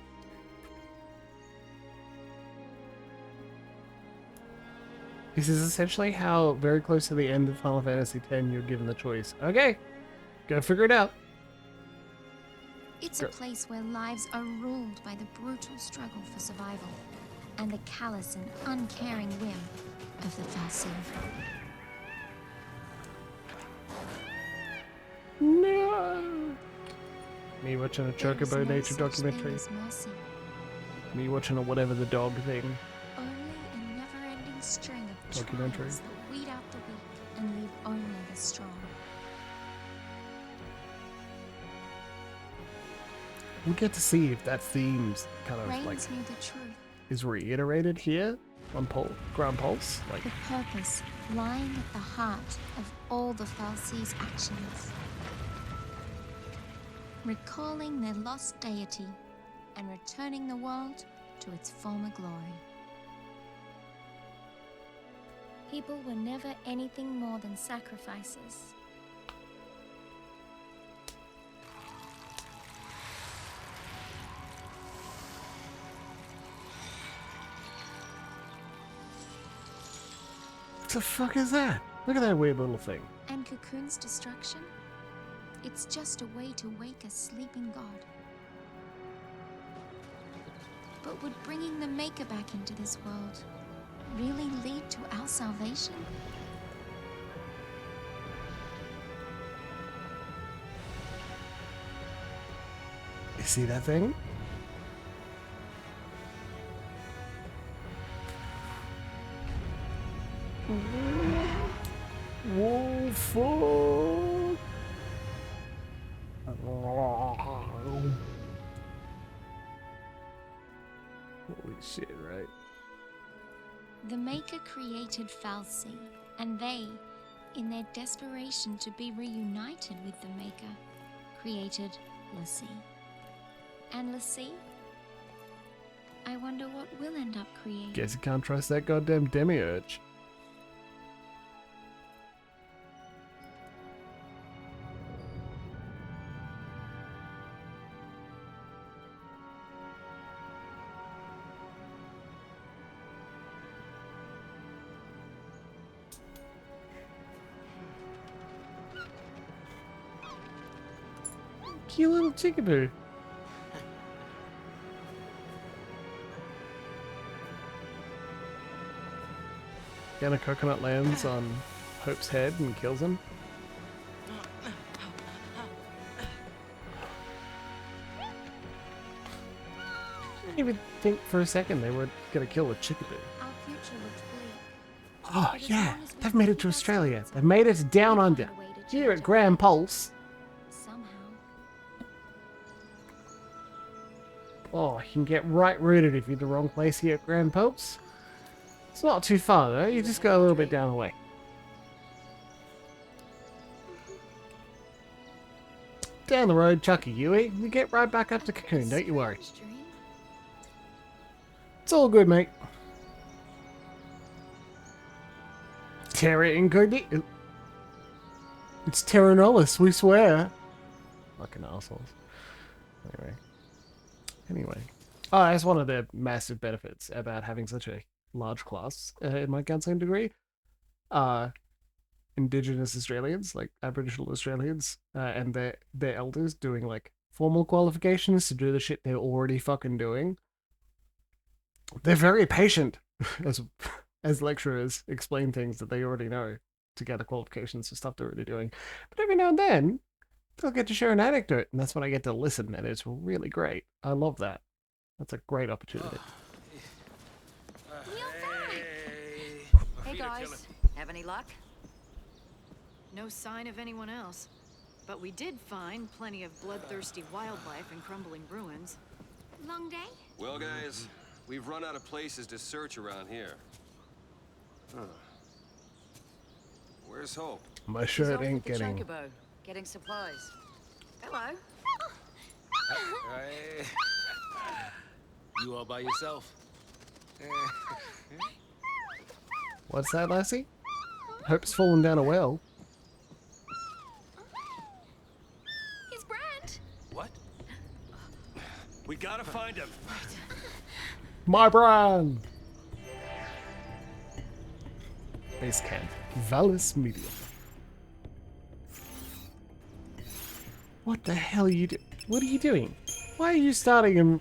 Speaker 1: this is essentially how very close to the end of Final Fantasy X you're given the choice. Okay, go figure it out.
Speaker 3: It's a place where lives are ruled by the brutal struggle for survival and the callous and uncaring whim of the Fal'Cie.
Speaker 1: No. Me watching a
Speaker 3: There is
Speaker 1: Chocobo
Speaker 3: no
Speaker 1: nature
Speaker 3: such
Speaker 1: documentary.
Speaker 3: thing as mercy,
Speaker 1: Me watching a whatever the dog thing.
Speaker 3: only a never-ending string of
Speaker 1: Documentary.
Speaker 3: trials that weed out the weak and leave only the strong.
Speaker 1: We get to see if that theme's kind of like
Speaker 3: Reigns knew the truth,
Speaker 1: is reiterated here on Gran Pulse. Like,
Speaker 3: the purpose lying at the heart of all the Fal'Cie's actions. Recalling their lost deity and returning the world to its former glory. People were never anything more than sacrifices.
Speaker 1: what the fuck is that? Look at that weird little thing.
Speaker 3: And Cocoon's destruction? It's just a way to wake a sleeping god. But would bringing the Maker back into this world really lead to our salvation?
Speaker 1: You see that thing? Whoa, fuck. Holy shit, right?
Speaker 3: The Maker created Fal'Cie, and they, in their desperation to be reunited with the Maker, created l'Cie. And l'Cie? I wonder what we'll end up creating.
Speaker 1: Guess you can't trust that goddamn demiurge. Cute little chickaboo. Again, a coconut lands on Hope's head and kills him. I didn't even think for a second they were gonna kill a chickaboo.
Speaker 3: Our future looks bleak.
Speaker 1: Oh
Speaker 3: But as
Speaker 1: yeah,
Speaker 3: long as we
Speaker 1: they've made it
Speaker 3: keep
Speaker 1: to
Speaker 3: our
Speaker 1: Australia.
Speaker 3: spirits
Speaker 1: They've made it
Speaker 3: up,
Speaker 1: down
Speaker 3: we'll
Speaker 1: under.
Speaker 3: find a way to
Speaker 1: Here
Speaker 3: change
Speaker 1: at Gran Pulse.
Speaker 3: Somehow.
Speaker 1: Oh, you can get right rooted if you're in the wrong place here at Gran Pulse. It's not too far though, you just go a little bit down the way. Down the road, chuck a Yui. You get right back up to Cocoon, don't you worry.
Speaker 3: Strange.
Speaker 1: It's all good, mate. Terra Incognito. It's Terranolis, we swear. Fucking assholes. Anyway. Oh, that's one of the massive benefits about having such a large class in my counselling degree. Indigenous Australians, like Aboriginal Australians, and their elders doing like formal qualifications to do the shit they're already fucking doing. They're very patient as lecturers explain things that they already know to gather qualifications for stuff they're already doing. But every now and then, they'll get to share an anecdote, and that's when I get to listen, and it's really great. I love that. That's a great opportunity.
Speaker 2: Hey guys, have any luck?
Speaker 7: No sign of anyone else. But we did find plenty of bloodthirsty wildlife in crumbling ruins.
Speaker 3: Long day?
Speaker 6: Well, guys, we've run out of places to search around here. Huh. Where's Hope?
Speaker 1: My
Speaker 2: He's
Speaker 1: shirt
Speaker 2: off
Speaker 1: ain't
Speaker 2: with the
Speaker 1: getting...
Speaker 2: chocobo, getting supplies. Hello.
Speaker 4: Hey. You all by yourself?
Speaker 1: What's that, Lassie? Hope's fallen down a well.
Speaker 3: It's Brand.
Speaker 4: What? We gotta find him.
Speaker 1: My brand! Base camp. Vallis Media. What the hell are you doing? What are you doing? Why are you starting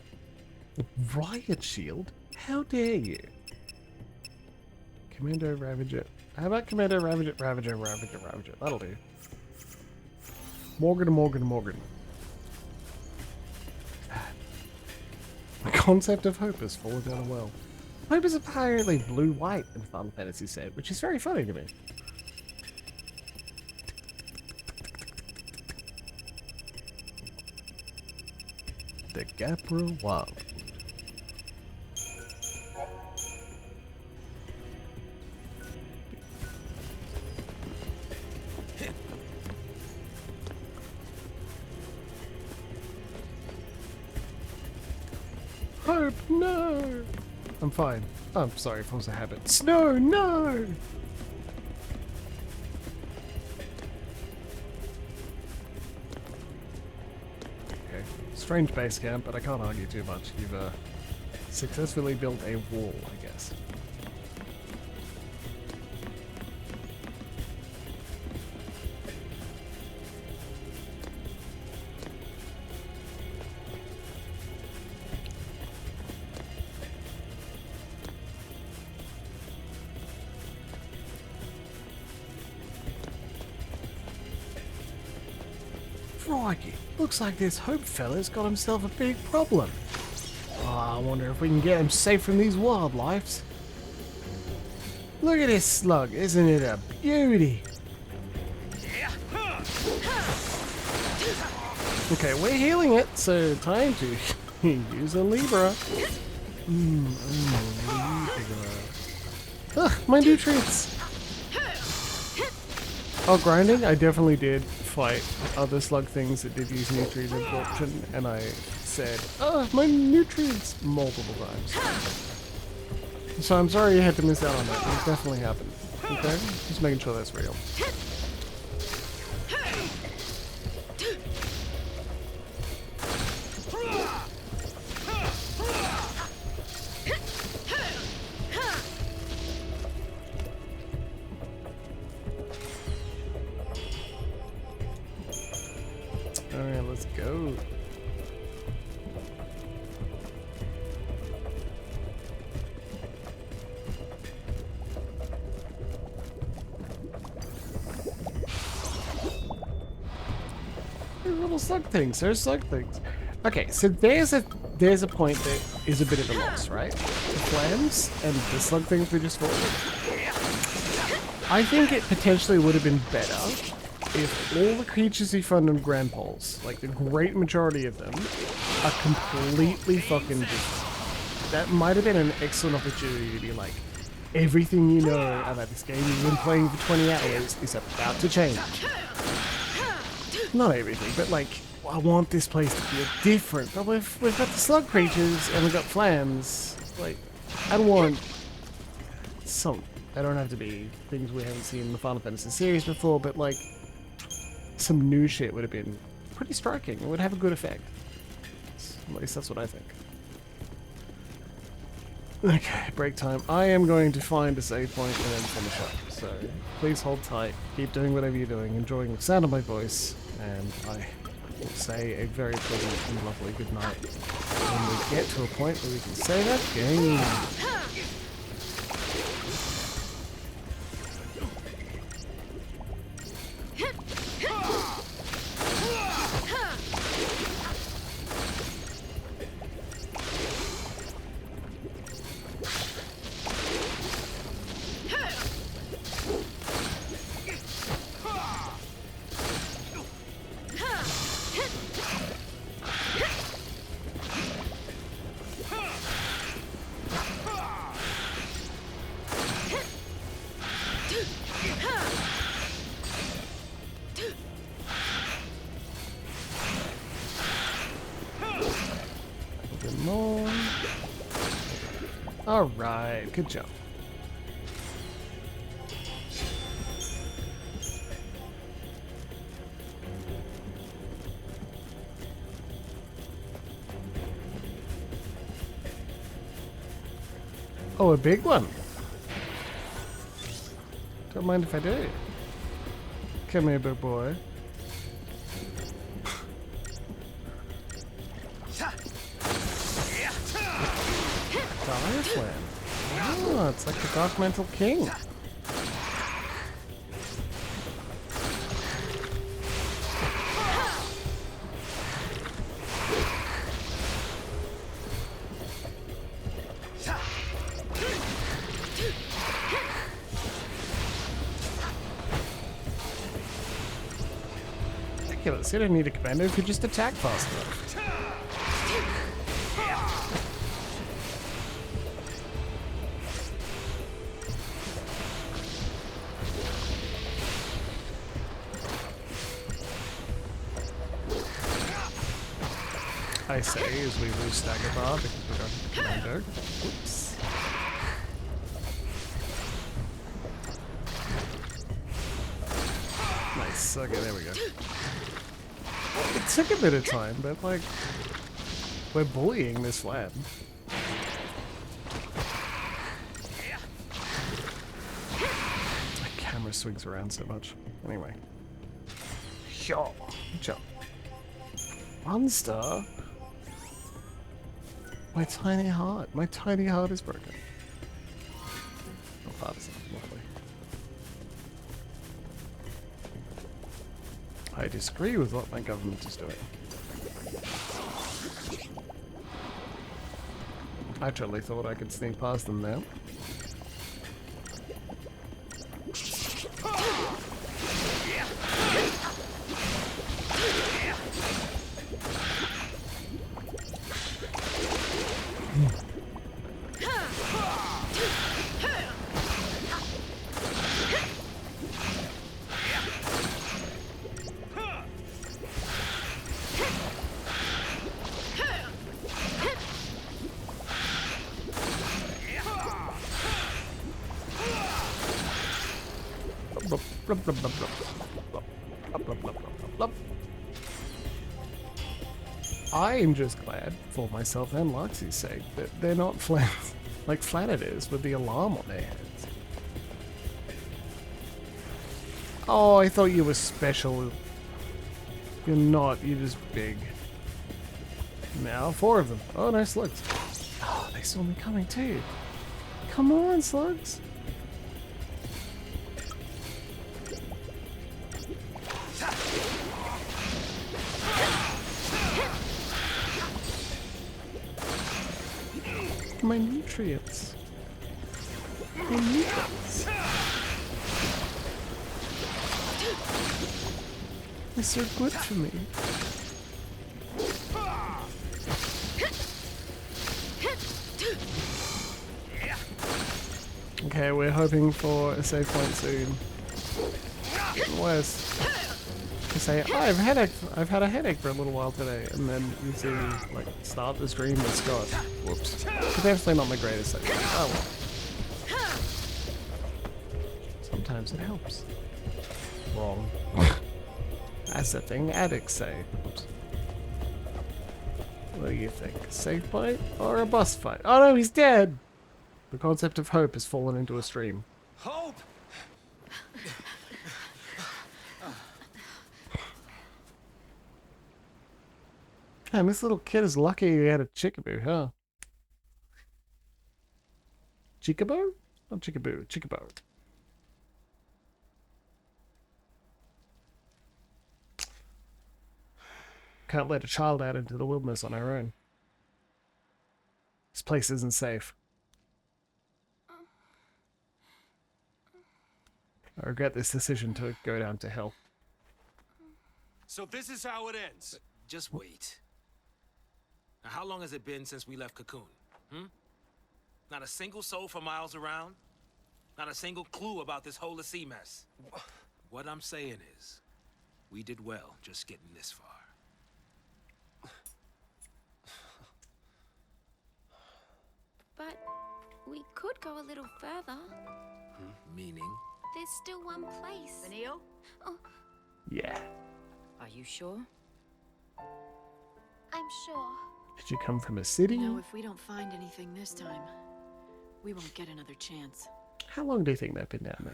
Speaker 1: a riot shield? How dare you? Commando Ravager. How about Commando Ravager? Ravager. That'll do. Morgan. The concept of Hope has fallen down a well. Hope is apparently blue-white in Final Fantasy VII, which is very funny to me. The Gapra Wild. Hope, no! I'm fine. I'm sorry, force a habit. Snow, no! Okay, strange base camp, but I can't argue too much. You've successfully built a wall, I guess. Crikey, looks like this Hope fella's got himself a big problem. Oh, I wonder if we can get him safe from these wildlife. Look at this slug, isn't it a beauty? Okay, we're healing it, so time to use a Libra. Ugh, my nutrients! Oh, grinding? I definitely did fight other slug things that did use nutrient absorption, and I said, oh, my nutrients, multiple times. So I'm sorry you had to miss out on that. It definitely happened. Okay? Just making sure that's real. Alright, let's go. slug things. There's slug things. Okay, so there's a point that is a bit of a loss, right? The flames and the slug things we just fought. I think it potentially would have been better if all the creatures you find on Gran Pulse, like the great majority of them, are completely fucking different. That might have been an excellent opportunity to be like, everything you know about this game you've been playing for 20 hours is about to change. Not everything, but like, I want this place to feel different. But we've got the slug creatures and we've got flams. Like, I don't want some. They don't have to be things we haven't seen in the Final Fantasy series before, but like, some new shit would have been pretty striking. It would have a good effect. At least that's what I think. Okay, break time. I am going to find a save point and then finish up. So please hold tight. Keep doing whatever you're doing, enjoying the sound of my voice, and I will say a very pleasant and lovely good night when we get to a point where we can say that game. Alright, good job. Oh, a big one. Don't mind if I do. Come here, big boy. Fireflame. Oh, it's like the Dark Mental King. Ridiculous. You don't need a commander if you just attack fast enough. I say as we lose Stagger Bar because we don't have Commander. Whoops. Nice. Okay, there we go. It took a bit of time, but like, we're bullying this flat. My camera swings around so much. Anyway. Sure. Jump. 1 star? My tiny heart. My tiny heart is broken. Oh, partisan. Lovely. I disagree with what my government is doing. I totally thought I could sneak past them now. I'm just glad, for myself and Luxie's sake, that they're not flat like Flanaders with the alarm on their heads. Oh, I thought you were special. You're not, you're just big. Now 4 of them. Oh no, slugs. Oh, they saw me coming too. Come on, slugs. My nutrients. My nutrients. They're so good for me. Okay, we're hoping for a save point soon. Where's to say I've had a headache for a little while today, and then you see me like start the stream with Scott. Whoops. Potentially not my greatest idea. Oh well. Sometimes it helps. Wrong. That's the thing addicts say. Whoops. What do you think? A safe fight or a boss fight? Oh no, he's dead! The concept of hope has fallen into a stream.
Speaker 4: Hope!
Speaker 1: Damn, this little kid is lucky he had a chickaboo, huh? Chickaboo? Not chickaboo, chickaboo. Can't let a child out into the wilderness on our own. This place isn't safe. I regret this decision to go down to hell.
Speaker 4: So this is how it ends. Just wait. Now, how long has it been since we left Cocoon? Not a single soul for miles around? Not a single clue about this whole sea mess? What I'm saying is, we did well just getting this far.
Speaker 3: But we could go a little further.
Speaker 4: Meaning?
Speaker 3: There's still one place.
Speaker 2: Vanille,
Speaker 1: Yeah.
Speaker 2: are you sure?
Speaker 3: I'm sure.
Speaker 1: Did you come from a city?
Speaker 7: No, if we don't find anything this time, we won't get another chance.
Speaker 1: How long do you think they've been down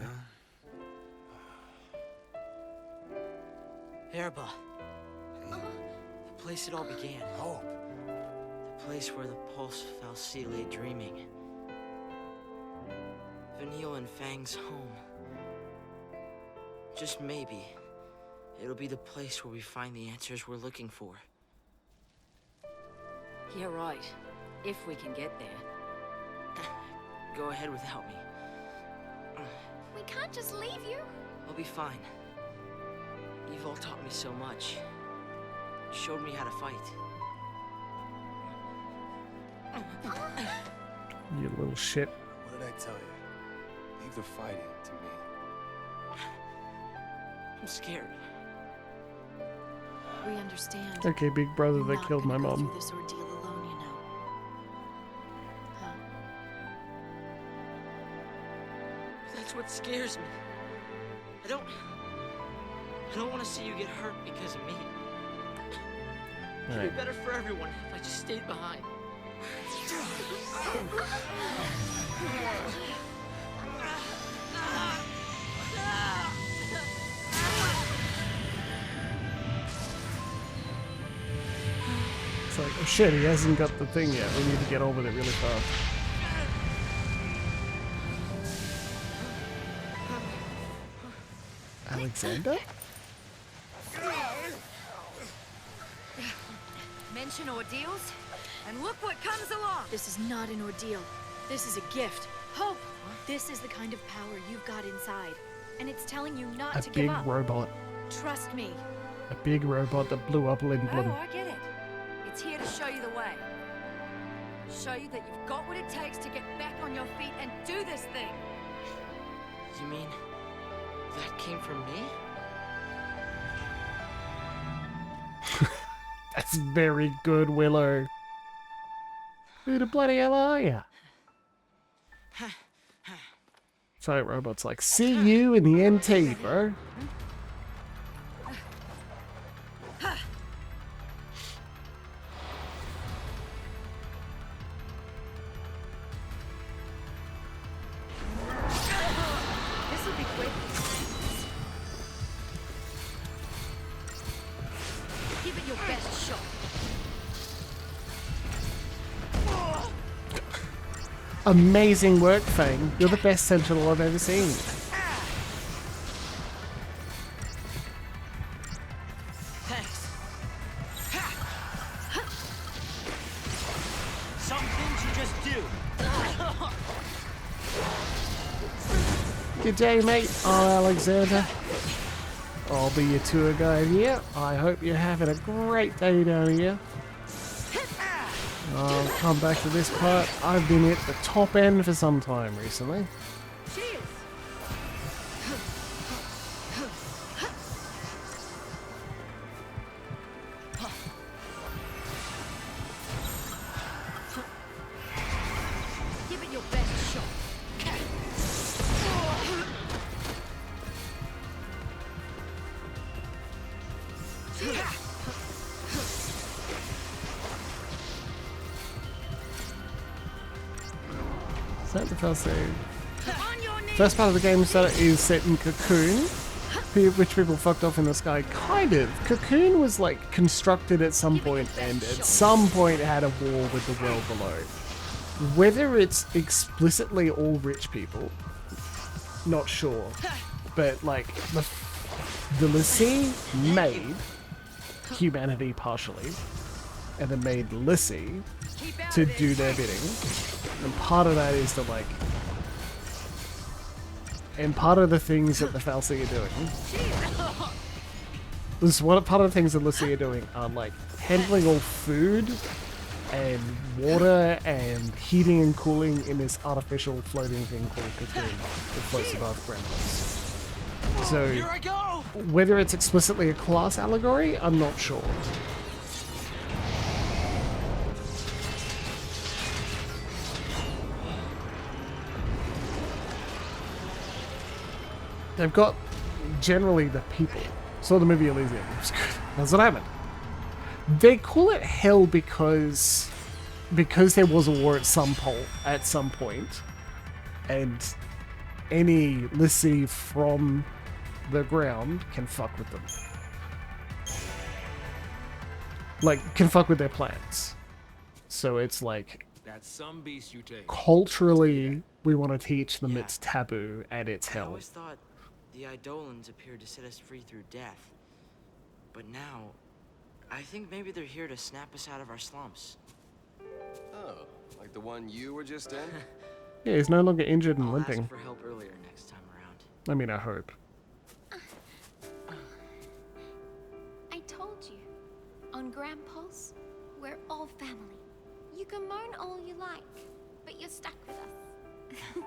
Speaker 1: there?
Speaker 5: Erba. The place it all began.
Speaker 4: Hope.
Speaker 5: The place where the Pulse Fal'Cie lay dreaming. Vanille and Fang's home. Just maybe, it'll be the place where we find the answers we're looking for.
Speaker 2: You're right. If we can get there.
Speaker 5: Go ahead without me.
Speaker 3: We can't just leave you.
Speaker 5: I'll be fine. You've all taught me so much. Showed me how to fight.
Speaker 1: You little shit.
Speaker 6: What did I tell you? Leave the fighting to me.
Speaker 5: I'm scared.
Speaker 7: We understand.
Speaker 1: Okay, big brother
Speaker 7: You're
Speaker 1: that
Speaker 7: not
Speaker 1: killed my
Speaker 7: gonna go
Speaker 1: mom.
Speaker 7: through this ordeal alone, you know. Huh?
Speaker 5: That's what scares me. I don't want to see you get hurt because of me. It'd
Speaker 1: Alright.
Speaker 5: be better for everyone if I just stayed behind.
Speaker 1: It's like, oh shit, he hasn't got the thing yet. We need to get on with it really fast. Alexander?
Speaker 2: Mention ordeals, and look what comes along.
Speaker 7: This is not an ordeal. This is a gift. Hope! This is the kind of power you've got inside. And it's telling you not
Speaker 1: A
Speaker 7: to
Speaker 1: big
Speaker 7: give up.
Speaker 1: robot.
Speaker 7: Trust me.
Speaker 1: A big robot that blew up Lindblom.
Speaker 2: Oh, I get it. It's here to show you the way. Show you that you've got what it takes to get back on your feet and do this thing.
Speaker 5: You mean that came from me?
Speaker 1: That's very good, Willow. Who the bloody hell are ya? Fight robot's like, see you in the NT, bro.
Speaker 2: This'll be quick. Give it your best shot.
Speaker 1: Amazing work, Fang. You're the best Sentinel I've ever seen.
Speaker 5: Thanks. Some things you just do?
Speaker 1: Good day, mate. I'm Alexander. I'll be your tour guide here. I hope you're having a great day down here. I'll come back to this part. I've been at the top end for some time recently.
Speaker 2: Give it your best shot.
Speaker 1: Is that the first thing? First part of the game is set in Cocoon, which people fucked off in the sky. Kind of. Cocoon was like constructed at some point, and at some point had a war with the world below. Whether it's explicitly all rich people, not sure. But like the Lissy made humanity partially, and then made Lissy to do their bidding. And part of that is to like, and part of the things that the Fal'Cie are doing, this one part of the things that Lissy are doing are like handling all food and water and heating and cooling in this artificial floating thing called Cocoon that floats above Gran Pulse. So whether it's explicitly a class allegory, I'm not sure. They've got generally the people. Saw the movie Elysium. It was good. That's what happened. They call it hell because there was a war at some point, and any Lissy from the ground can fuck with them. Like, can fuck with their plans. So it's like,
Speaker 4: That's some beast you take.
Speaker 1: culturally, we want to teach them it's taboo and it's
Speaker 5: I
Speaker 1: hell.
Speaker 5: always thought the Eidolons appeared to set us free through death. But now, I think maybe they're here to snap us out of our slumps.
Speaker 6: Oh, like the one you were just in?
Speaker 1: Yeah, he's no longer injured and
Speaker 5: I'll
Speaker 1: limping.
Speaker 5: ask for help earlier next time around.
Speaker 1: I mean, I hope.
Speaker 3: I told you. On Gran Pulse, we're all family. You can moan all you like, but you're stuck with us.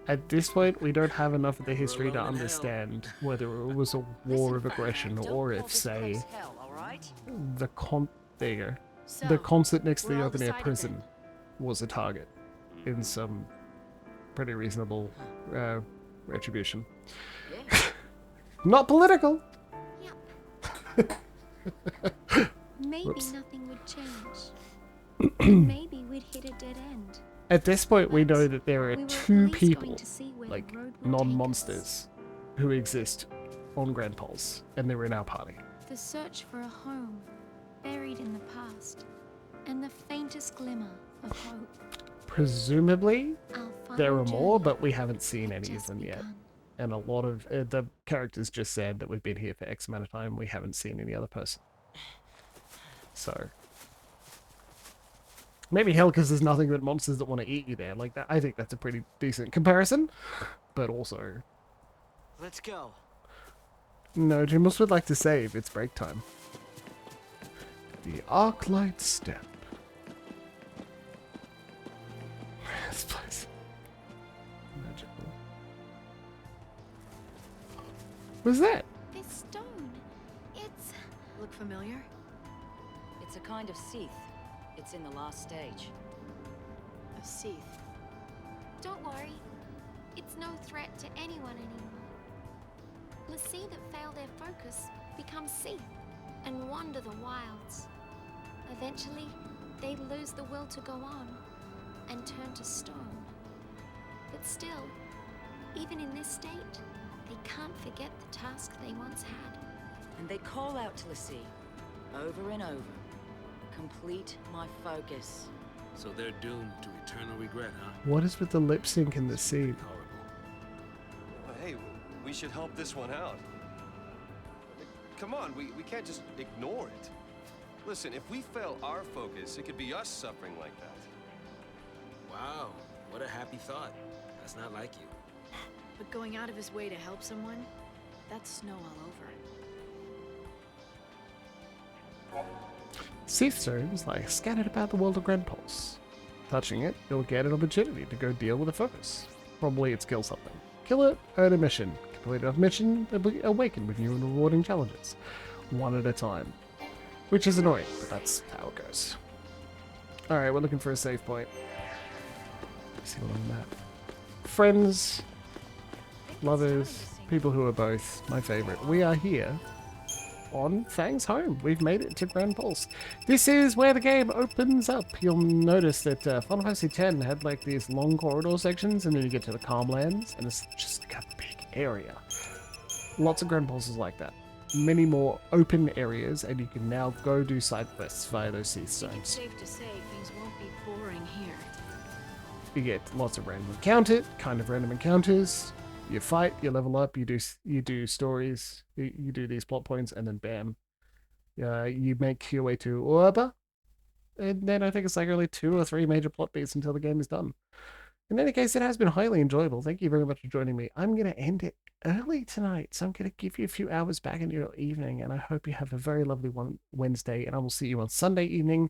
Speaker 1: At this point, we don't have enough of the history to understand whether it was a war of aggression or if, say,
Speaker 2: Hell, all right?
Speaker 1: there you go.
Speaker 7: So,
Speaker 1: The concert next to
Speaker 7: we're
Speaker 1: the
Speaker 7: all
Speaker 1: open air
Speaker 7: decided
Speaker 1: prison
Speaker 7: then?
Speaker 1: was a target in some pretty reasonable retribution.
Speaker 2: Yeah.
Speaker 1: Not political!
Speaker 3: Maybe
Speaker 1: Whoops.
Speaker 3: nothing would change. Maybe we'd hit a dead end.
Speaker 1: At this point, we know that there are
Speaker 3: We were at
Speaker 1: two
Speaker 3: least going
Speaker 1: people,
Speaker 3: to see where the
Speaker 1: like
Speaker 3: road would take
Speaker 1: non-monsters, who exist on Gran Pulse, and they're in our party.
Speaker 3: us. The search for a home, buried in the past, and the faintest glimmer of hope.
Speaker 1: Presumably,
Speaker 3: Our
Speaker 1: there
Speaker 3: final
Speaker 1: are more,
Speaker 3: journey
Speaker 1: but we haven't seen
Speaker 3: had
Speaker 1: any of
Speaker 3: just
Speaker 1: them yet.
Speaker 3: begun.
Speaker 1: And a lot of the characters just said that we've been here for X amount of time. We haven't seen any other person. So maybe hell, because there's nothing but monsters that want to eat you there. Like that, I think that's a pretty decent comparison. But also,
Speaker 5: Let's go.
Speaker 1: no, Jimbles would like to save. It's break time. The Arclight Step. This place. Magical. What's that?
Speaker 3: This stone, it's...
Speaker 7: Look familiar?
Speaker 2: It's a kind of Seath. It's in the last stage.
Speaker 7: A Seath.
Speaker 3: Don't worry. It's no threat to anyone anymore. The sea that fail their focus becomes Seath and wander the wilds. Eventually, they lose the will to go on and turn to stone. But still, even in this state, they can't forget the task they once had.
Speaker 2: And they call out to the sea, over and over. Complete my focus.
Speaker 4: So they're doomed to eternal regret, huh?
Speaker 1: What is with the lip sync in the sea?
Speaker 4: Horrible.
Speaker 6: Well, hey, we should help this one out. I mean, come on, we can't just ignore it. Listen, if we fail our focus, it could be us suffering like that.
Speaker 4: Wow, what a happy thought. That's not like you.
Speaker 7: But going out of his way to help someone, that's snow all over.
Speaker 1: Sea stones lie scattered about the world of Gran Pulse. Touching it, you'll get an opportunity to go deal with a focus. Probably it's kill something. Kill it, earn a mission. Complete a mission, they'll be awakened with new and rewarding challenges. One at a time. Which is annoying, but that's how it goes. Alright, we're looking for a save point. Let's see what on the map. Friends, lovers, people who are both my favorite. We are here on Fang's home. We've made it to Gran Pulse. This is where the game opens up. You'll notice that Final Fantasy X had like these long corridor sections, and then you get to the Calmlands, and it's just like a big area. Lots of Gran Pulses like that. Many more open areas, and you can now go do side quests via those sea
Speaker 7: It's
Speaker 1: stones.
Speaker 7: safe to say things won't be boring here.
Speaker 1: You get lots of random encounters. You fight, you level up, you do stories, you do these plot points, and then bam, you make your way to Orba, and then I think it's like only 2 or 3 major plot beats until the game is done. In any case, it has been highly enjoyable. Thank you very much for joining me. I'm going to end it early tonight, so I'm going to give you a few hours back in your evening, and I hope you have a very lovely Wednesday, and I will see you on Sunday evening.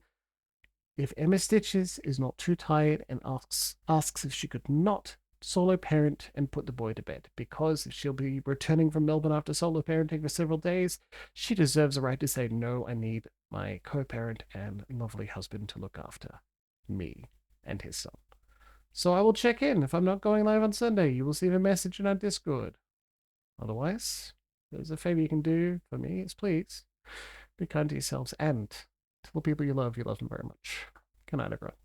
Speaker 1: If Emma Stitches is not too tired and asks if she could not solo parent and put the boy to bed, because if she'll be returning from Melbourne after solo parenting for several days, she deserves a right to say, no, I need my co-parent and lovely husband to look after me and his son. So I will check in. If I'm not going live on Sunday, you will see the message in our Discord. Otherwise, there's a favor you can do for me, is please be kind to yourselves and tell the people you love them very much. Good night, everyone.